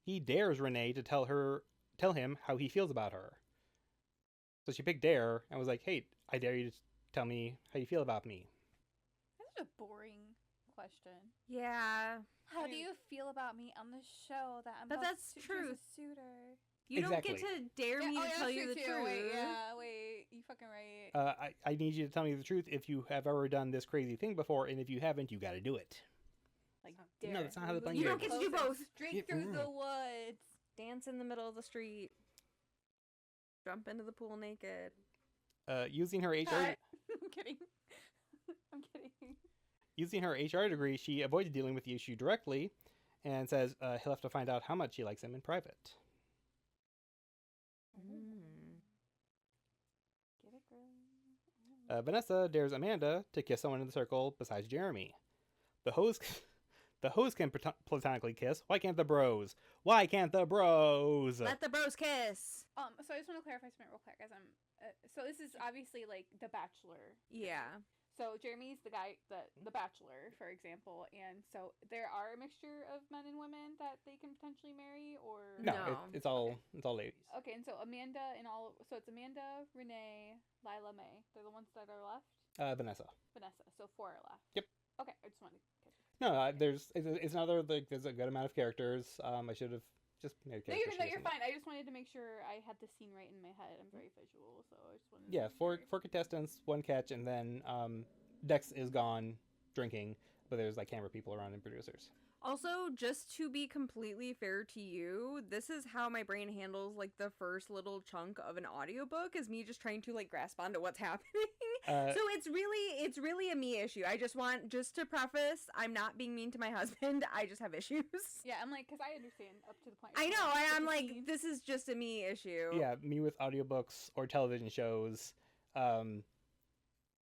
Speaker 2: He dares Renee to tell him how he feels about her. So she picked Dare and was like, "Hey, I dare you to tell me how you feel about me."
Speaker 1: That's a boring question.
Speaker 3: Yeah.
Speaker 1: How do you feel about me on the show that I'm
Speaker 3: But
Speaker 1: about
Speaker 3: that's
Speaker 1: to choose
Speaker 3: truth.
Speaker 1: a suitor?
Speaker 3: You
Speaker 2: Exactly.
Speaker 3: don't get to dare me to tell you the truth.
Speaker 1: Wait, you fucking right.
Speaker 2: I need you to tell me the truth if you have ever done this crazy thing before, and if you haven't, you gotta do it.
Speaker 1: Like,
Speaker 2: No, that's not how the
Speaker 3: You don't
Speaker 2: game
Speaker 3: get to do both.
Speaker 1: Straight through the woods.
Speaker 3: Dance in the middle of the street. jump into the pool naked.
Speaker 2: Using her HR
Speaker 1: I'm kidding. I'm kidding.
Speaker 2: using her HR degree, she avoided dealing with the issue directly, and says he'll have to find out how much she likes him in private.
Speaker 1: Get it, girl.
Speaker 2: Vanessa dares Amanda to kiss someone in the circle besides Jeremy. The hoes can platonically kiss. Why can't the bros? Why can't the bros?
Speaker 3: Let the bros kiss.
Speaker 1: So I just want to clarify something real quick, as I'm. So this is obviously like The Bachelor.
Speaker 3: Yeah.
Speaker 1: So Jeremy's the guy, the Bachelor, for example, and so there are a mixture of men and women that they can potentially marry, or
Speaker 2: No,
Speaker 3: No.
Speaker 2: it's all ladies.
Speaker 1: Okay, and so Amanda and all. So it's Amanda, Renee, Lila, May. They're the ones that are left.
Speaker 2: Vanessa.
Speaker 1: Vanessa. So 4 are left.
Speaker 2: Yep.
Speaker 1: Okay, I just wanted to catch up.
Speaker 2: No, it's another like there's a good amount of characters. I should have just made a
Speaker 1: No,
Speaker 2: character.
Speaker 1: you're fine. I just wanted to make sure I had the scene right in my head. I'm very visual, so I just wanted.
Speaker 2: Yeah,
Speaker 1: to
Speaker 2: four contestants, 1 catch, and then Dex is gone drinking, but there's like camera people around and producers.
Speaker 3: Also, just to be completely fair to you, this is how my brain handles like the first little chunk of an audiobook is me just trying to like grasp onto what's happening. So it's really a me issue. I just want to preface, I'm not being mean to my husband. I just have issues.
Speaker 1: Yeah, I'm like, because I understand up to the point.
Speaker 3: I know, and I'm like,
Speaker 1: scene.
Speaker 3: this is just a me issue.
Speaker 2: Yeah, me with audiobooks or television shows,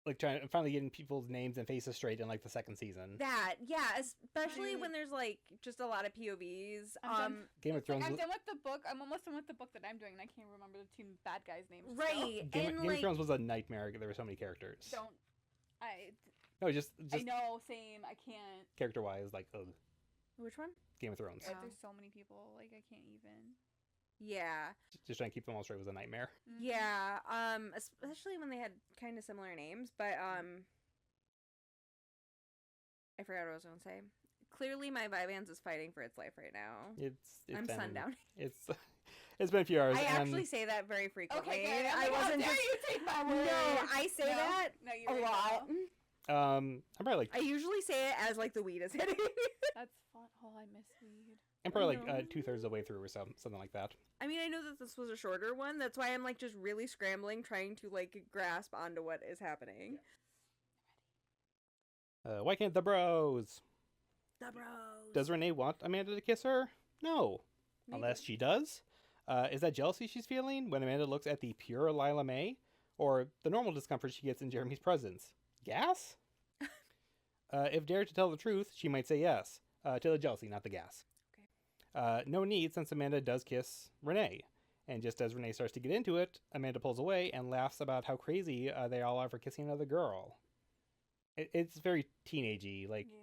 Speaker 2: like finally getting people's names and faces straight in like the 2nd season.
Speaker 3: That, yeah, especially
Speaker 1: Right.
Speaker 3: when there's like just a lot of POVs.
Speaker 1: I'm done.
Speaker 2: Game of Thrones.
Speaker 1: I'm done with the book. I'm almost done with the book that I'm doing, and I can't remember the 2 bad guys' names. still.
Speaker 3: Right,
Speaker 2: Game
Speaker 3: and
Speaker 2: of
Speaker 3: like,
Speaker 2: Thrones was a nightmare. There were so many characters.
Speaker 1: Don't. I
Speaker 2: Just
Speaker 1: know. Same. I can't.
Speaker 2: character wise, like ugh,
Speaker 3: which one?
Speaker 2: Game of Thrones.
Speaker 3: Yeah.
Speaker 1: There's so many people. Like I can't even.
Speaker 3: Yeah.
Speaker 2: Just trying to keep them all straight was a nightmare.
Speaker 1: Mhm.
Speaker 3: Yeah, especially when they had kind of similar names, but I forgot what I was gonna say. Clearly, my Vivans is fighting for its life right now.
Speaker 2: It's
Speaker 3: I'm
Speaker 2: been,
Speaker 3: sundown.
Speaker 2: It's been a few hours.
Speaker 3: I
Speaker 2: and
Speaker 3: actually say that very frequently.
Speaker 1: Okay, good.
Speaker 3: I wasn't
Speaker 1: How dare
Speaker 3: just.
Speaker 1: you take my word?
Speaker 3: No, I say
Speaker 1: No.
Speaker 3: that
Speaker 1: No,
Speaker 3: a
Speaker 1: you're right,
Speaker 3: lot.
Speaker 1: no.
Speaker 2: I'm probably like
Speaker 3: I usually say it as like the weed is hitting.
Speaker 1: That's fun. Oh, I miss weed.
Speaker 2: I'm probably
Speaker 3: I know.
Speaker 2: like 2/3 of the way through or something like that.
Speaker 3: I mean, I know that this was a shorter one. That's why I'm like just really scrambling, trying to like grasp onto what is happening.
Speaker 2: Why can't the bros?
Speaker 3: The bros.
Speaker 2: Does Renee want Amanda to kiss her? No.
Speaker 3: Maybe.
Speaker 2: Unless she does. Is that jealousy she's feeling when Amanda looks at the pure Lila May? Or the normal discomfort she gets in Jeremy's presence? Gas? If dared to tell the truth, she might say yes. To the jealousy, not the gas. No need, since Amanda does kiss Renee. And just as Renee starts to get into it, Amanda pulls away and laughs about how crazy they all are for kissing another girl. It's very teenagey. Like,
Speaker 1: Yeah.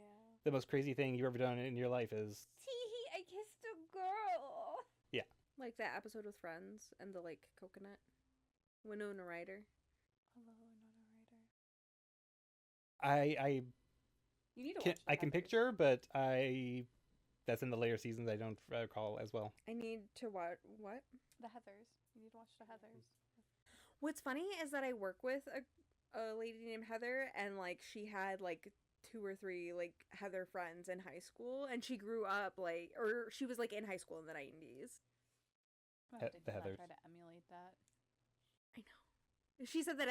Speaker 2: the most crazy thing you've ever done in your life is...
Speaker 1: Tee, I kissed a girl.
Speaker 3: Like that episode with Friends and the like coconut. Winona Ryder.
Speaker 1: Hello, another writer.
Speaker 2: I
Speaker 1: You need to
Speaker 2: can
Speaker 1: watch
Speaker 2: I can
Speaker 1: Heathers.
Speaker 2: picture, but that's in the later seasons. I don't recall as well.
Speaker 3: I need to watch what?
Speaker 1: The Heathers. You need to watch the Heathers.
Speaker 3: What's funny is that I work with a lady named Heather, and like she had like 2 or 3 like Heather friends in high school, and she grew up like, or she was like in high school in the 90s.
Speaker 1: I'm gonna have to
Speaker 2: The
Speaker 1: do that,
Speaker 2: Heathers.
Speaker 1: try to emulate that.
Speaker 3: I know. She said that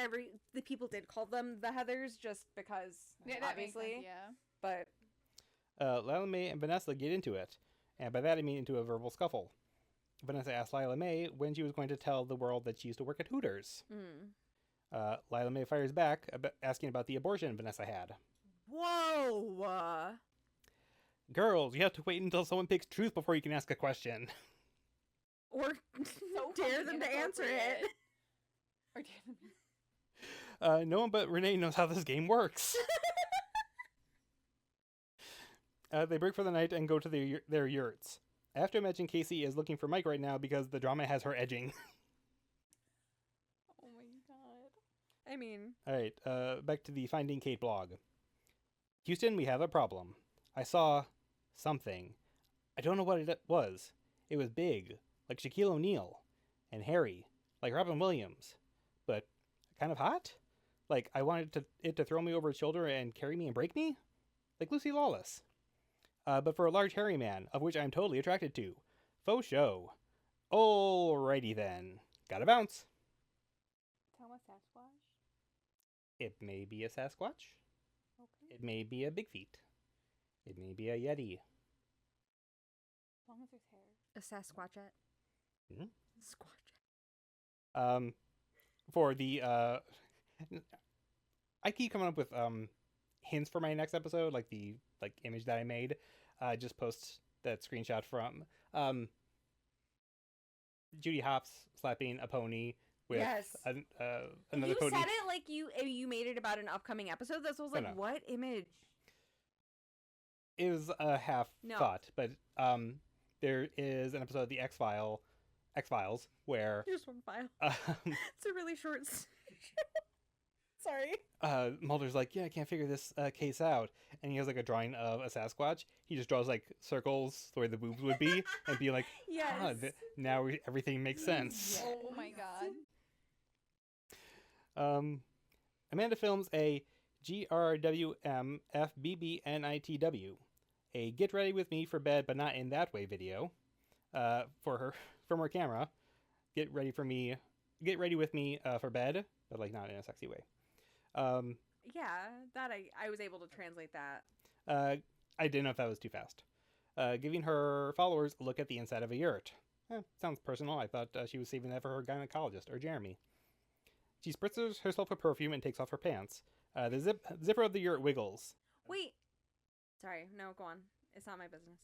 Speaker 3: the people did call them the Heathers just because,
Speaker 1: Yeah, that makes sense,
Speaker 3: obviously.
Speaker 1: yeah.
Speaker 3: But
Speaker 2: Lila May and Vanessa get into it, and by that I mean into a verbal scuffle. Vanessa asks Lila May when she was going to tell the world that she used to work at Hooters. Lila May fires back, asking about the abortion Vanessa had.
Speaker 3: whoa.
Speaker 2: Girls, you have to wait until someone picks truth before you can ask a question.
Speaker 3: Or
Speaker 1: So
Speaker 3: dare
Speaker 1: fucking
Speaker 3: them to answer it.
Speaker 1: inappropriate. Or dare them.
Speaker 2: No one but Renee knows how this game works. They break for the night and go to their yurts. I have to imagine Casey is looking for Mike right now because the drama has her edging.
Speaker 1: Oh my god.
Speaker 3: I mean,
Speaker 2: Alright, back to the Finding Kate blog. Houston, we have a problem. I saw something. I don't know what it was. It was big, like Shaquille O'Neal, and hairy, like Robin Williams, but kind of hot? Like I wanted it to throw me over its shoulder and carry me and break me? Like Lucy Lawless. But for a large hairy man, of which I'm totally attracted to. Faux show. Alrighty then. Gotta bounce. It may be a Sasquatch.
Speaker 1: Okay.
Speaker 2: It may be a Bigfeet. It may be a Yeti.
Speaker 1: As long as there's hair.
Speaker 3: A Sasquatchet.
Speaker 2: Mhm.
Speaker 3: Squatchet.
Speaker 2: For the I keep coming up with hints for my next episode, like the image that I made. Just post that screenshot from Judy Hopps slapping a pony with
Speaker 3: Yes.
Speaker 2: another
Speaker 3: You
Speaker 2: pony.
Speaker 3: said it like you made it about an upcoming episode. This was like,
Speaker 2: no.
Speaker 3: what image?
Speaker 2: It was a half
Speaker 3: No.
Speaker 2: thought, but there is an episode of the X Files where
Speaker 3: Just one file.
Speaker 2: um,
Speaker 3: It's a really short. Sorry.
Speaker 2: Mulder's like, yeah, I can't figure this case out, and he has like a drawing of a Sasquatch. He just draws like circles where the boobs would be, and be like,
Speaker 3: Yes.
Speaker 2: now everything makes sense.
Speaker 1: Oh my god.
Speaker 2: Amanda films a GRWMFBBNITW, a get ready with me for bed but not in that way video, from her camera. Get ready with me for bed, but like not in a sexy way.
Speaker 3: Yeah, that I was able to translate that.
Speaker 2: I didn't know if that was too fast. Giving her followers a look at the inside of a yurt. Sounds personal. I thought she was saving that for her gynecologist, or Jeremy. She spritzes herself with perfume and takes off her pants. The zipper of the yurt wiggles.
Speaker 3: Wait. Sorry. No, go on. It's not my business.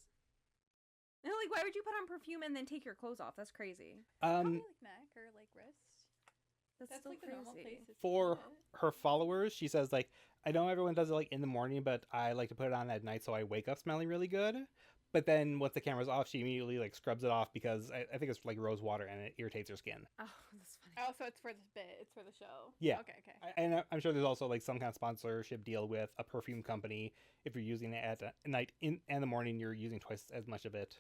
Speaker 3: No, like, why would you put on perfume and then take your clothes off? That's crazy.
Speaker 1: Probably like neck or like wrist.
Speaker 3: That's
Speaker 1: That's
Speaker 3: still
Speaker 1: like
Speaker 3: crazy.
Speaker 1: the normal places.
Speaker 2: For
Speaker 1: to do it.
Speaker 2: her followers, she says, like, I know everyone does it like in the morning, but I like to put it on at night so I wake up smelling really good. But then once the camera's off, she immediately like scrubs it off because I think it's like rose water and it irritates her skin.
Speaker 3: Oh, that's funny.
Speaker 1: Oh, so it's for this bit. It's for the show.
Speaker 2: Yeah.
Speaker 1: Okay.
Speaker 2: And I'm sure there's also like some kind of sponsorship deal with a perfume company. If you're using it at night and the morning, you're using twice as much of it.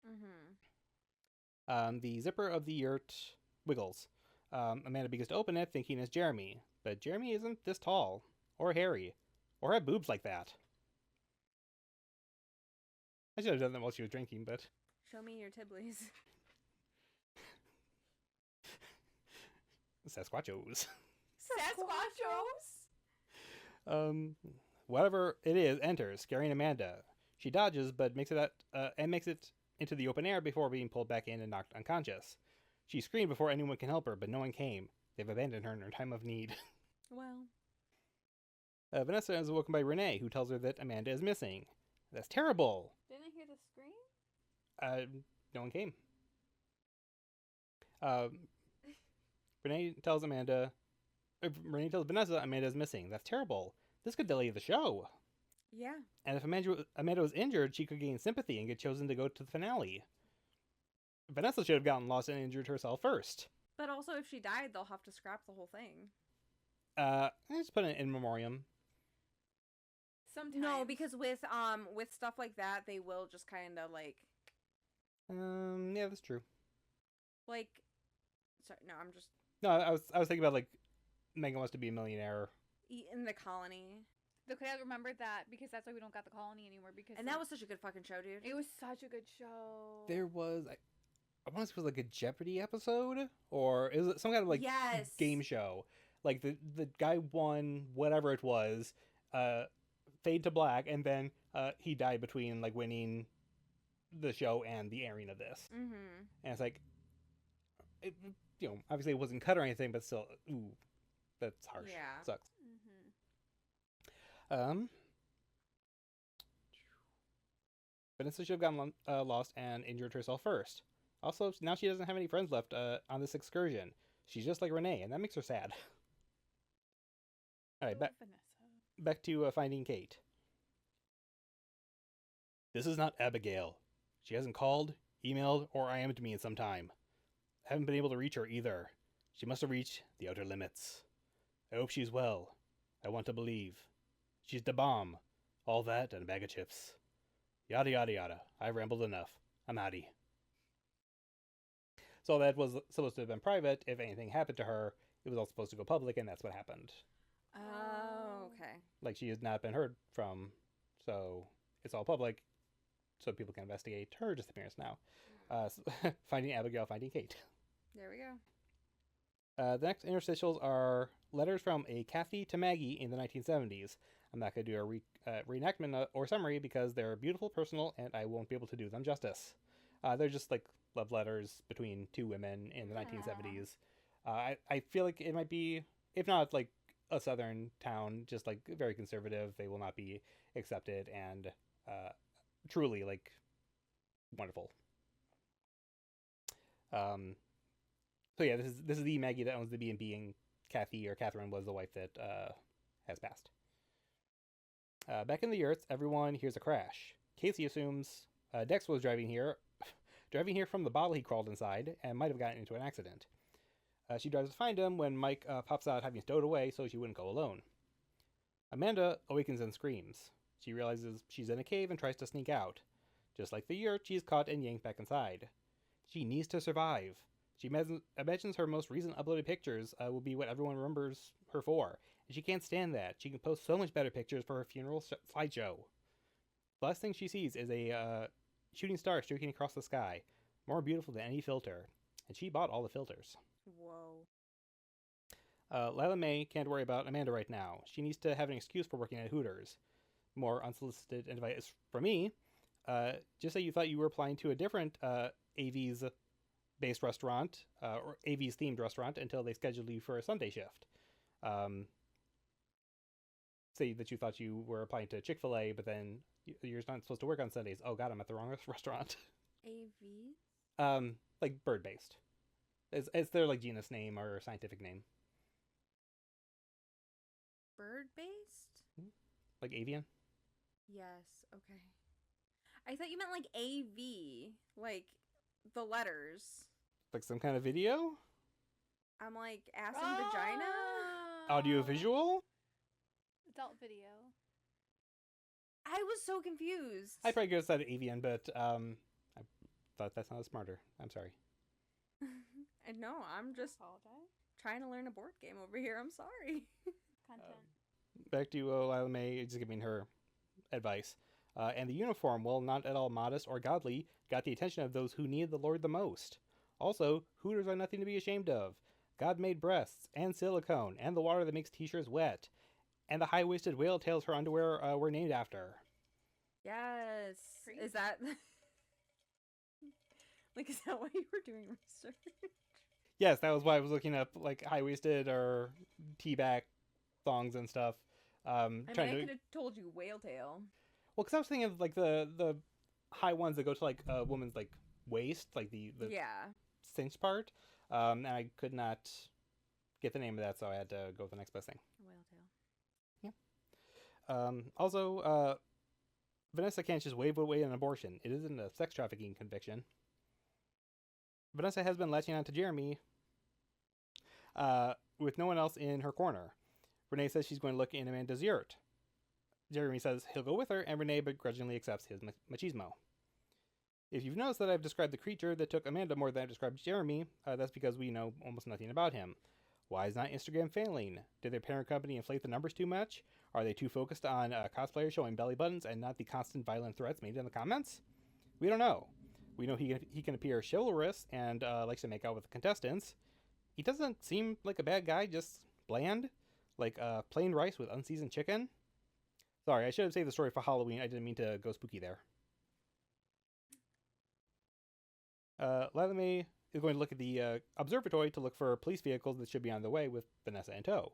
Speaker 3: Mm-hmm.
Speaker 2: The zipper of the yurt wiggles. Amanda begins to open it, thinking it's Jeremy. But Jeremy isn't this tall, or hairy, or have boobs like that. I should have done that while she was drinking, but...
Speaker 3: Show me your tibblies.
Speaker 2: Sasquatchos.
Speaker 1: Sasquatchos.
Speaker 2: Whatever it is enters, scaring Amanda. She dodges, but makes it into the open air before being pulled back in and knocked unconscious. She screamed before anyone can help her, but no one came. They've abandoned her in her time of need.
Speaker 3: Well.
Speaker 2: Vanessa is awoken by Renee, who tells her that Amanda is missing. That's terrible.
Speaker 1: Didn't I hear the scream?
Speaker 2: No one came. Renee tells Vanessa Amanda is missing. That's terrible. This could delay the show.
Speaker 3: Yeah.
Speaker 2: And if Amanda was injured, she could gain sympathy and get chosen to go to the finale. Vanessa should have gotten lost and injured herself first.
Speaker 3: But also, if she died, they'll have to scrap the whole thing.
Speaker 2: Just put it in memoriam.
Speaker 1: Sometimes.
Speaker 3: No, because with stuff like that, they will just kind of like
Speaker 2: Yeah, that's true.
Speaker 3: like. Sorry, no, I'm just
Speaker 2: No, I was thinking about like Megan Wants to Be a Millionaire.
Speaker 3: in the colony,
Speaker 1: They could have remembered that because that's why we don't got the colony anymore. Because
Speaker 3: and that was such a good fucking show, dude.
Speaker 1: it was such a good show.
Speaker 2: There was I want to say it was like a Jeopardy episode, or is it some kind of like
Speaker 3: Yes.
Speaker 2: game show? Like the guy won whatever it was, fade to black, and then he died between like winning the show and the airing of this.
Speaker 3: Mm-hmm.
Speaker 2: And it's like, obviously it wasn't cut or anything, but still, ooh, that's harsh.
Speaker 3: Yeah.
Speaker 2: Sucks.
Speaker 1: Mm-hmm.
Speaker 2: Vanessa should have gotten lost and injured herself first. Also, now she doesn't have any friends left on this excursion. She's just like Renee, and that makes her sad. All right,
Speaker 1: Vanessa.
Speaker 2: back to finding Kate. This is not Abigail. She hasn't called, emailed, or IM'd me in some time. I haven't been able to reach her either. She must have reached the outer limits. I hope she's well. I want to believe. She's the bomb. All that and a bag of chips. Yada yada yada. I've rambled enough. I'm outie. So that was supposed to have been private. If anything happened to her, it was all supposed to go public, and that's what happened.
Speaker 3: Oh, okay.
Speaker 2: Like, she has not been heard from, so it's all public, so people can investigate her disappearance now. Finding Abigail, finding Kate.
Speaker 3: There we go.
Speaker 2: The next interstitials are letters from a Kathy to Maggie in the 1970s. I'm not going to do a reenactment or summary because they're beautiful, personal, and I won't be able to do them justice. They're just like love letters between two women in the 1970s. I feel like it might be, if not like a southern town, just like very conservative. They will not be accepted, and truly like wonderful. So yeah, this is the Maggie that owns the B&B, and Kathy or Catherine was the wife that has passed. Back in the Yurts, everyone hears a crash. Casey assumes Dex was driving here from the bottle he crawled inside, and might have gotten into an accident. She drives to find him when Mike pops out having stowed away so she wouldn't go alone. Amanda awakens and screams. She realizes she's in a cave and tries to sneak out. Just like the Yurt, she's caught and yanked back inside. She needs to survive. She imagines her most recent uploaded pictures will be what everyone remembers her for, and she can't stand that. She can post so much better pictures for her funeral slideshow. The last thing she sees is a shooting star streaking across the sky, more beautiful than any filter, and she bought all the filters.
Speaker 3: Whoa.
Speaker 2: Lila May can't worry about Amanda right now. She needs to have an excuse for working at Hooters. More unsolicited advice from me. Just say you thought you were applying to a different AV's based restaurant or AV's themed restaurant until they scheduled you for a Sunday shift. Say that you thought you were applying to Chick-fil-A, but then you're not supposed to work on Sundays. Oh god, I'm at the wrong restaurant.
Speaker 3: AV?
Speaker 2: Like bird based. It's their like genus name or scientific name.
Speaker 3: Bird based?
Speaker 2: Like avian?
Speaker 3: Yes, okay. I thought you meant like AV, like the letters.
Speaker 2: Like some kind of video?
Speaker 3: I'm like ass and vagina?
Speaker 2: Audio visual?
Speaker 1: Adult video.
Speaker 3: I was so confused.
Speaker 2: I probably could have said avian, but I thought that sounded smarter. I'm sorry.
Speaker 3: And no, I'm just trying to learn a board game over here. I'm sorry.
Speaker 1: Content.
Speaker 2: Back to Lila May, just giving her advice. And the uniform, while not at all modest or godly, got the attention of those who needed the Lord the most. Also, Hooters are nothing to be ashamed of. God-made breasts, and silicone, and the water that makes t-shirts wet, and the high-waisted whale tails her underwear were named after.
Speaker 3: Yes.
Speaker 1: Crazy.
Speaker 3: Is that... like, is that why you were doing research?
Speaker 2: Yes, that was why I was looking up, like, high-waisted or T-back thongs and stuff.
Speaker 3: I could have told you whale tail.
Speaker 2: Well, because I was thinking of, like, the high ones that go to, like, a woman's, like, waist, like the
Speaker 3: Yeah.
Speaker 2: cinch part. And I could not get the name of that, so I had to go with the next best thing.
Speaker 3: Whale tail.
Speaker 2: Also, Vanessa can't just wave away an abortion. It isn't a sex trafficking conviction. Vanessa has been latching on to Jeremy with no one else in her corner. Renee says she's going to look in Amanda's yurt. Jeremy says he'll go with her, and Renee begrudgingly accepts his machismo. If you've noticed that I've described the creature that took Amanda more than I've described Jeremy, that's because we know almost nothing about him. Why is not Instagram failing? Did their parent company inflate the numbers too much? Are they too focused on cosplayers showing belly buttons and not the constant violent threats made in the comments? We don't know. We know he can appear chivalrous and likes to make out with the contestants. He doesn't seem like a bad guy, just bland. Like plain rice with unseasoned chicken. Sorry, I should have saved the story for Halloween. I didn't mean to go spooky there. Lila May is going to look at the observatory to look for police vehicles that should be on their way with Vanessa in tow.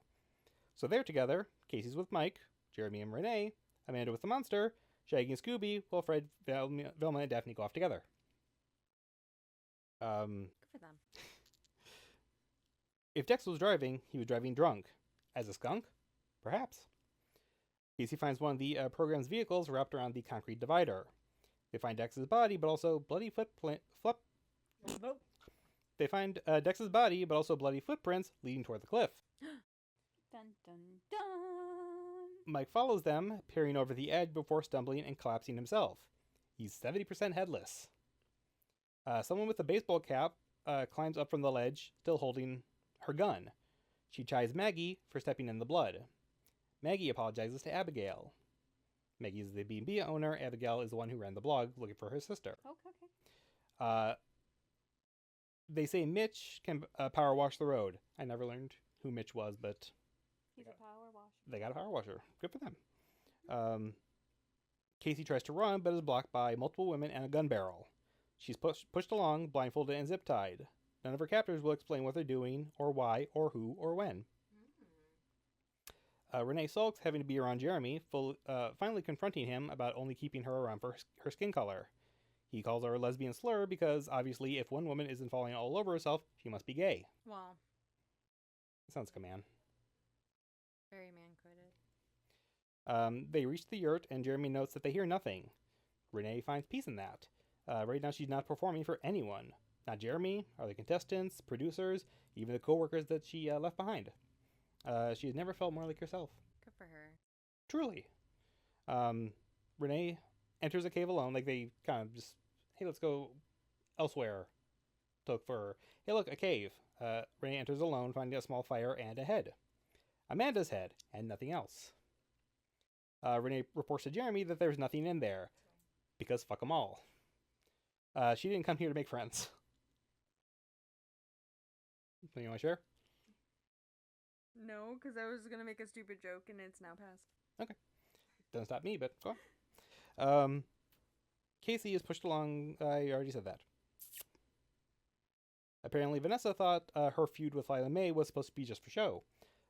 Speaker 2: So they're together. Casey's with Mike, Jeremy and Renee, Amanda with the monster, Shaggy and Scooby, while Fred, Velma, and Daphne go off together.
Speaker 3: Good for them.
Speaker 2: If Dex was driving, he was driving drunk. As a skunk? Perhaps. Casey finds one of the program's vehicles wrapped around the concrete divider. They find Dex's body, but also bloody They find Dex's body, but also bloody footprints leading toward the cliff.
Speaker 1: Dun dun dun.
Speaker 2: Mike follows them, peering over the edge before stumbling and collapsing himself. He's 70% headless. Someone with a baseball cap climbs up from the ledge, still holding her gun. She chides Maggie for stepping in the blood. Maggie apologizes to Abigail. Maggie is the B&B owner. Abigail is the one who ran the blog looking for her sister.
Speaker 1: Okay.
Speaker 2: They say Mitch can power wash the road. I never learned who Mitch was, but
Speaker 1: He's a power washer.
Speaker 2: they got a power washer. Good for them. Casey tries to run, but is blocked by multiple women and a gun barrel. She's pushed along, blindfolded and zip-tied. None of her captors will explain what they're doing, or why, or who, or when. Renee sulks, having to be around Jeremy, finally confronting him about only keeping her around for her skin color. He calls her a lesbian slur because, obviously, if one woman isn't falling all over herself, she must be gay.
Speaker 3: Well,
Speaker 2: Sounds like a man.
Speaker 3: very man-coded.
Speaker 2: They reach the yurt, and Jeremy notes that they hear nothing. Renee finds peace in that. Right now, she's not performing for anyone. Not Jeremy, or the contestants, producers, even the co-workers that she left behind. She has never felt more like herself.
Speaker 3: Good for her.
Speaker 2: Truly. Renee enters a cave alone. Like, they kind of just, hey, let's go elsewhere to look for her. Hey, look, a cave. Renee enters alone, finding a small fire and a head. Amanda's head, and nothing else. Renee reports to Jeremy that there's nothing in there, because fuck them all. She didn't come here to make friends. Something you want to share?
Speaker 3: No, because I was going to make a stupid joke and it's now past.
Speaker 2: Doesn't stop me, but go on. Casey is pushed along. I already said that. Apparently, Vanessa thought her feud with Lila Mae was supposed to be just for show.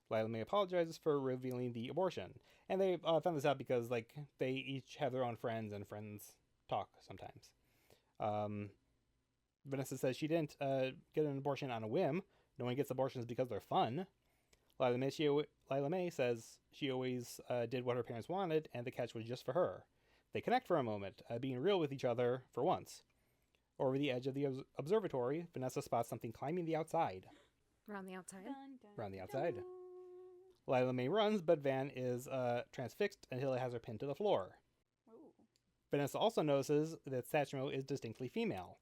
Speaker 2: Lila Mae apologizes for revealing the abortion. And they found this out because, like, they each have their own friends, and friends talk sometimes. Vanessa says she didn't get an abortion on a whim. No one gets abortions because they're fun. Lila Mae says she always did what her parents wanted, and the catch was just for her. They connect for a moment, being real with each other for once. Over the edge of the observatory, Vanessa spots something climbing the outside.
Speaker 3: Around the outside?
Speaker 2: Around the outside. Lila Mae runs, but Van is transfixed until it has her pinned to the floor.
Speaker 1: Ooh.
Speaker 2: Vanessa also notices that Satchmo is distinctly female.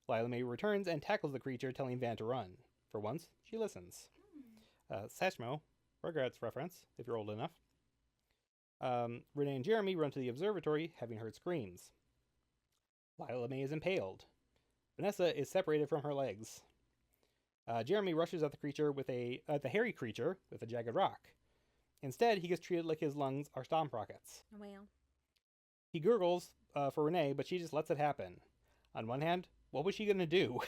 Speaker 2: Lila Mae returns and tackles the creature, telling Van to run. For once, she listens. Satchmo, Rugrats reference, if you're old enough. Renee and Jeremy run to the observatory, having heard screams. Lila Mae is impaled. Vanessa is separated from her legs. Jeremy rushes at the creature the hairy creature with a jagged rock. Instead, he gets treated like his lungs are stomp rockets.
Speaker 3: Well.
Speaker 2: He gurgles for Renee, but she just lets it happen. On one hand, what was she going to do?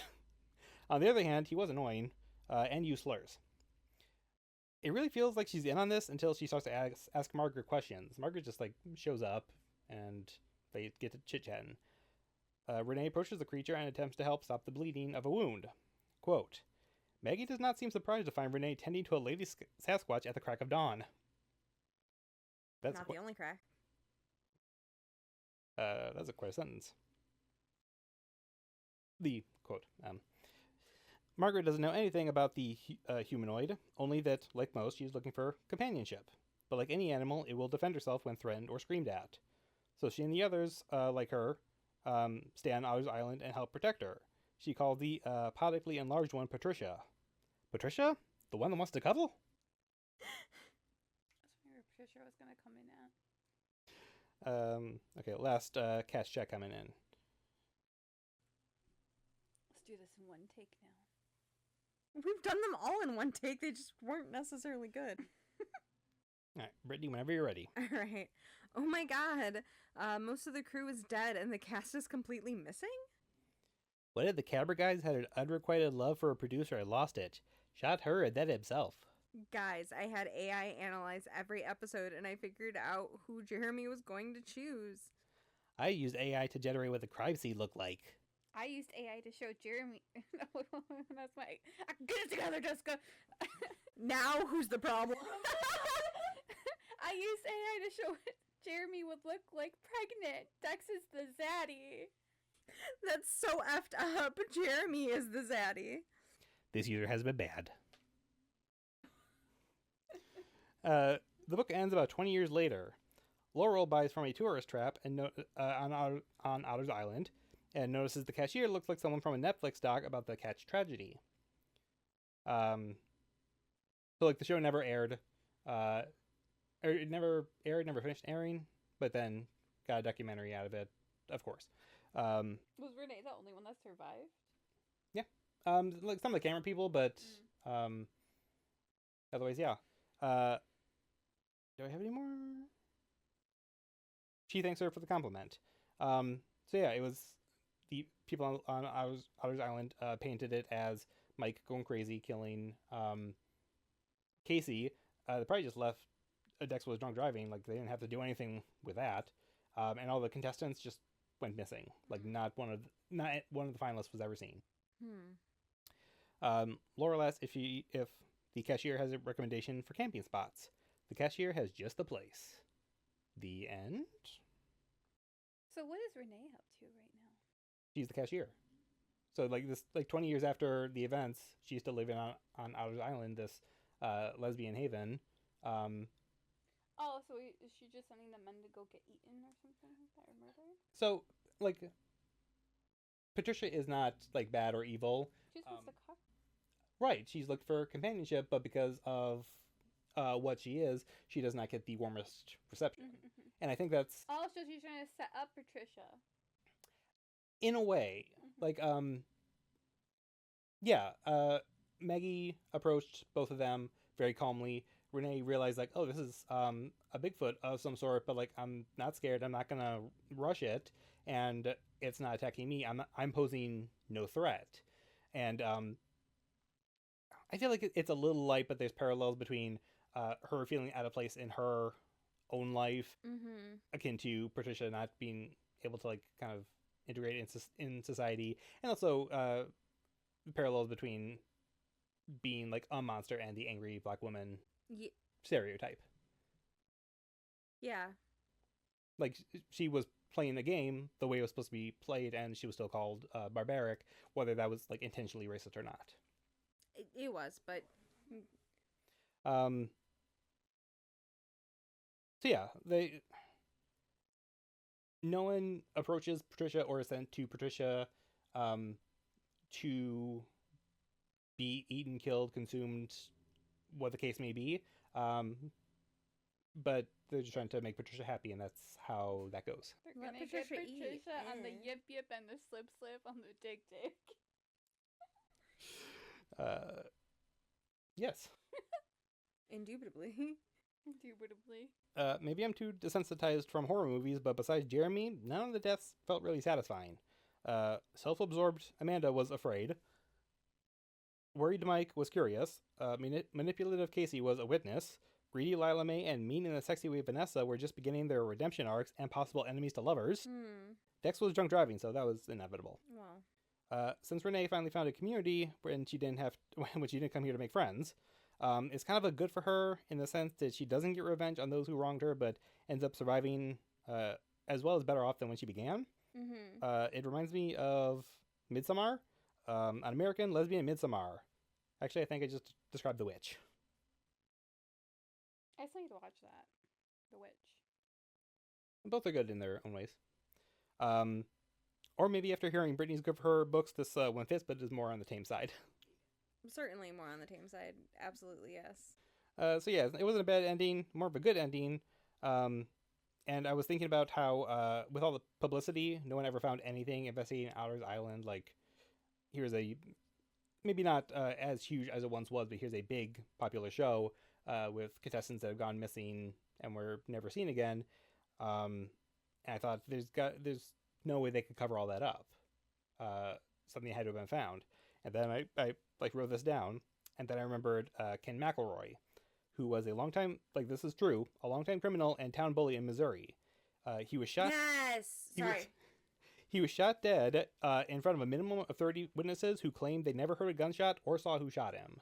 Speaker 2: On the other hand, he was annoying, and used slurs. It really feels like she's in on this until she starts to ask Margaret questions. Margaret just, like, shows up, and they get to chit-chatting. Renee approaches the creature and attempts to help stop the bleeding of a wound. Quote, Maggie does not seem surprised to find Renee tending to a lady Sasquatch at the crack of dawn. That's
Speaker 3: Not the only crack.
Speaker 2: That's quite a sentence. The quote, Margaret doesn't know anything about the humanoid, only that, like most, she's looking for companionship. But like any animal, it will defend herself when threatened or screamed at. So she and the others, like her, stay on Otter's Island and help protect her. She called the podically enlarged one Patricia. Patricia? The one that wants to cuddle?
Speaker 1: That's where Patricia was going to come in at.
Speaker 2: Okay, last cash check coming in.
Speaker 1: Let's do this in one take now.
Speaker 3: We've done them all in one take. They just weren't necessarily good.
Speaker 2: All right, Brittney, whenever you're ready.
Speaker 3: All right. Oh my god. Most of the crew is dead and the cast is completely missing?
Speaker 2: What if the Cabra guys had an unrequited love for a producer and lost it? Shot her and then himself.
Speaker 3: Guys, I had AI analyze every episode and I figured out who Jeremy was going to choose.
Speaker 2: I used AI to generate what the crime scene looked like.
Speaker 1: I used AI to show Jeremy. That's my. Get it together, Jessica.
Speaker 3: Now who's the problem?
Speaker 1: I used AI to show what Jeremy would look like pregnant. Dex is the zaddy.
Speaker 3: That's so effed up. Jeremy is the zaddy.
Speaker 2: This user has been bad. The book ends about 20 years later. Laurel buys from a tourist trap and on Otter's Island and notices the cashier looks like someone from a Netflix doc about the catch tragedy. So, like, the show never aired. It never aired, never finished airing, but then got a documentary out of it, of course.
Speaker 1: Was Renee the only one that survived?
Speaker 2: Yeah. Like some of the camera people, but otherwise, yeah. Do I have any more? She thanks her for the compliment. So yeah, it was the people on Otter's Island painted it as Mike going crazy, killing Casey. They probably just left Dex was drunk driving. Like they didn't have to do anything with that, and all the contestants just went missing. Like not one of the finalists was ever seen. Laurel asks if the cashier has a recommendation for camping spots. The cashier has just the place. The end.
Speaker 1: So what is Renee up to right now?
Speaker 2: She's the cashier. So like 20 years after the events, she's still living on Otter's Island, this lesbian haven.
Speaker 1: Oh, so is she just sending the men to go get eaten or something like that, or murdered?
Speaker 2: So like Patricia is not like bad or evil.
Speaker 1: She just wants to cook.
Speaker 2: Right, she's looked for companionship, but because of what she is, she does not get the warmest reception. And I think that's
Speaker 1: Oh, so she's trying to set up Patricia.
Speaker 2: in a way, like Maggie approached both of them very calmly. Renee realized like, oh, this is a Bigfoot of some sort, but like I'm not scared. I'm not gonna rush it, and it's not attacking me. I'm posing no threat, and I feel like it's a little light, but there's parallels between her feeling out of place in her own life, akin to Patricia not being able to like kind of integrate in society, and also parallels between being like a monster and the angry black woman stereotype.
Speaker 3: Yeah.
Speaker 2: Like she was playing the game the way it was supposed to be played, and she was still called barbaric, whether that was like intentionally racist or not.
Speaker 3: It was, but
Speaker 2: so yeah, no one approaches Patricia or is sent to Patricia to be eaten, killed, consumed, what the case may be. But they're just trying to make Patricia happy, and that's how that goes.
Speaker 1: They're
Speaker 3: Let
Speaker 1: gonna
Speaker 3: Patricia
Speaker 1: get
Speaker 3: eat.
Speaker 1: Patricia on the yip yip and the slip slip on the dig dig.
Speaker 2: Yes.
Speaker 3: indubitably.
Speaker 1: Indubitably.
Speaker 2: Maybe I'm too desensitized from horror movies, but besides Jeremy, none of the deaths felt really satisfying. Self-absorbed Amanda was afraid. Worried Mike was curious. Manipulative Casey was a witness. Greedy Lila Mae and mean in a sexy way Vanessa were just beginning their redemption arcs and possible enemies to lovers. Dex was drunk driving, so that was inevitable.
Speaker 3: Wow.
Speaker 2: Since Renee finally found a community when she didn't come here to make friends, it's kind of a good for her in the sense that she doesn't get revenge on those who wronged her, but ends up surviving as well as better off than when she began. It reminds me of Midsommar, an American lesbian Midsommar. Actually, I think I just described The Witch.
Speaker 1: I still need to watch that. The Witch.
Speaker 2: Both are good in their own ways. Or maybe after hearing Brittney's good for her books, this one fits, but is more on the tame side.
Speaker 3: Certainly more on the tame side. Absolutely, yes.
Speaker 2: So yeah, it wasn't a bad ending, more of a good ending. And I was thinking about how, with all the publicity, no one ever found anything investigating Otter's Island. Like, here's a, maybe not as huge as it once was, but here's a big popular show with contestants that have gone missing and were never seen again. And I thought there's no way they could cover all that up. Something had to have been found. And then I like wrote this down, and then I remembered Ken McElroy, who was a longtime, like this is true, a longtime criminal and town bully in Missouri. He was shot.
Speaker 3: Yes. Sorry.
Speaker 2: He was shot dead in front of a minimum of 30 witnesses who claimed they never heard a gunshot or saw who shot him.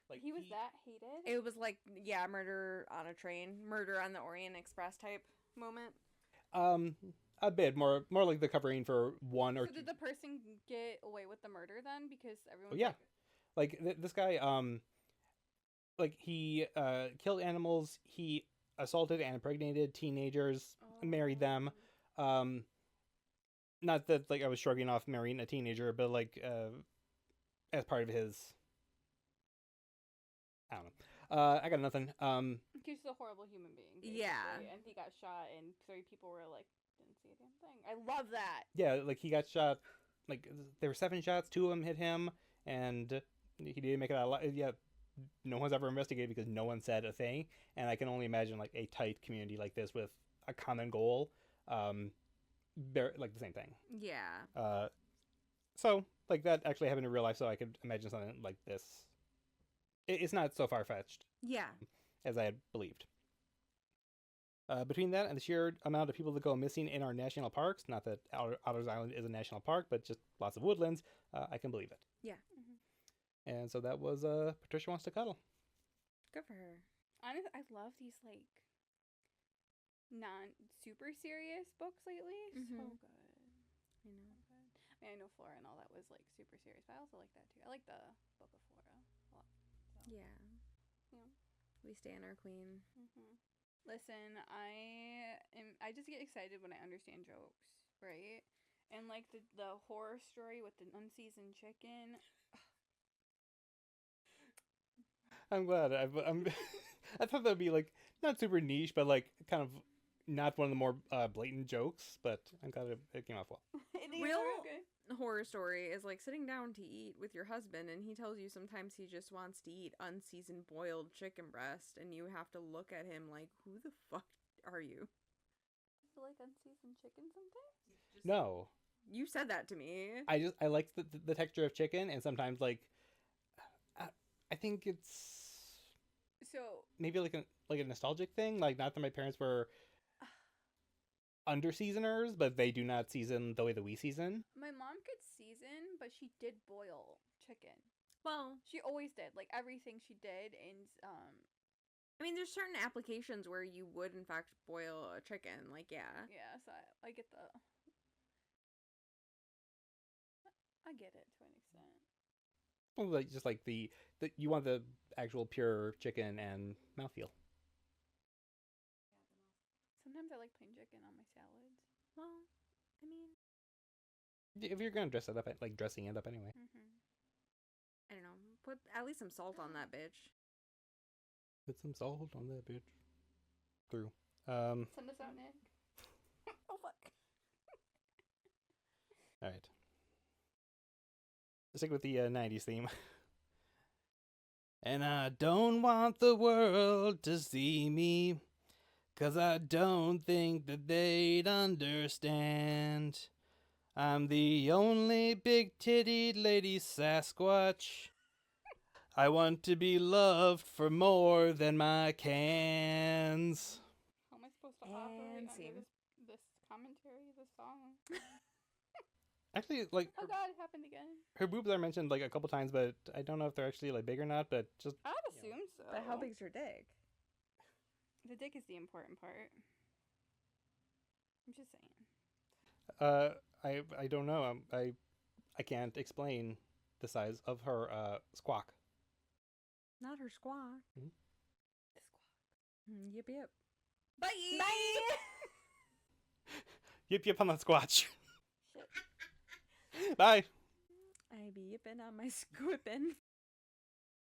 Speaker 2: Like
Speaker 1: He was that hated?
Speaker 3: It was like, yeah, murder on a train, murder on the Orient Express type moment.
Speaker 2: A bit more like the covering for one or
Speaker 1: So
Speaker 2: two.
Speaker 1: did the person get away with the murder then? Because everyone.
Speaker 2: Oh, yeah. Like this guy, like he killed animals. He assaulted and impregnated teenagers, married them. Not that like I was shrugging off marrying a teenager, but like as part of his. I don't know. I got nothing.
Speaker 1: He's a horrible human being. Basically.
Speaker 3: Yeah.
Speaker 1: And he got shot, and 3 people were like, didn't see a damn thing. I love that.
Speaker 2: Yeah, like he got shot. Like there were 7 shots. 2 of them hit him, and he didn't make it out alive. Yeah, no one's ever investigated because no one said a thing, and I can only imagine like a tight community like this with a common goal, they're like the same thing.
Speaker 3: Yeah.
Speaker 2: So like that actually happened in real life, so I could imagine something like this. It's not so far fetched
Speaker 3: Yeah.
Speaker 2: as I had believed. Between that and the sheer amount of people that go missing in our national parks, not that Otter's Island is a national park, but just lots of woodlands, I can believe it.
Speaker 3: Yeah.
Speaker 2: And so that was Patricia Wants to Cuddle.
Speaker 3: Good for her.
Speaker 1: Honestly, I love these like non super serious books lately. So
Speaker 3: Mhm.
Speaker 1: good.
Speaker 3: I know.
Speaker 1: I mean, I know Flora and all that was like super serious, but I also like that too. I like the book of Flora a lot. So.
Speaker 3: Yeah.
Speaker 1: Yeah.
Speaker 3: We stand our queen.
Speaker 1: Listen, I just get excited when I understand jokes, right? And like the horror story with the unseasoned chicken.
Speaker 2: I'm glad. I'm I thought that'd be like not super niche, but like kind of not one of the more blatant jokes. But I'm glad it came off well.
Speaker 3: Real horror story is like sitting down to eat with your husband, and he tells you sometimes he just wants to eat unseasoned boiled chicken breast, and you have to look at him like, who the fuck are you?
Speaker 1: You like unseasoned chicken sometimes?
Speaker 2: No,
Speaker 3: You said that to me.
Speaker 2: I like the texture of chicken, and sometimes like I think it's
Speaker 1: So
Speaker 2: maybe like a nostalgic thing. Like not that my parents were under seasoners, but they do not season the way that we season.
Speaker 1: my mom could season, but she did boil chicken.
Speaker 3: Well,
Speaker 1: She always did. Like everything she did, and
Speaker 3: I mean, there's certain applications where you would, in fact, boil a chicken. Like, yeah.
Speaker 1: yeah. So I get I get it to an extent.
Speaker 2: Well, like just like the you want the actual pure chicken and mouthfeel.
Speaker 1: Sometimes I like plain chicken on my salads.
Speaker 3: Well, I mean,
Speaker 2: If you're gonna dress it up, like dressing it up anyway.
Speaker 3: I don't know. Put at least some salt on that bitch.
Speaker 2: Put some salt on that bitch. Through.
Speaker 1: Send us out, Nick. Oh fuck.
Speaker 2: All right. Stick with the 90s theme. And I don't want the world to see me, 'cause I don't think that they'd understand. I'm the only big-tittied lady Sasquatch. I want to be loved for more than my cans.
Speaker 1: How am I supposed to operate
Speaker 3: And
Speaker 1: under
Speaker 3: scene.
Speaker 1: this commentary, this song?
Speaker 2: Actually, like,
Speaker 1: Oh god, it happened again.
Speaker 2: her boobs are mentioned like a couple times, but I don't know if they're actually like big or not, but just
Speaker 1: I would assume so.
Speaker 3: But how big's her dick?
Speaker 1: The dick is the important part. I'm just saying.
Speaker 2: I don't know. I can't explain the size of her squawk.
Speaker 3: Not her squawk.
Speaker 2: Mhm.
Speaker 1: The squawk.
Speaker 3: Yep, yep.
Speaker 1: Bye!
Speaker 2: Yip yip on the squatch.
Speaker 1: Shit.
Speaker 2: Bye.
Speaker 3: I be yipping on my squipping.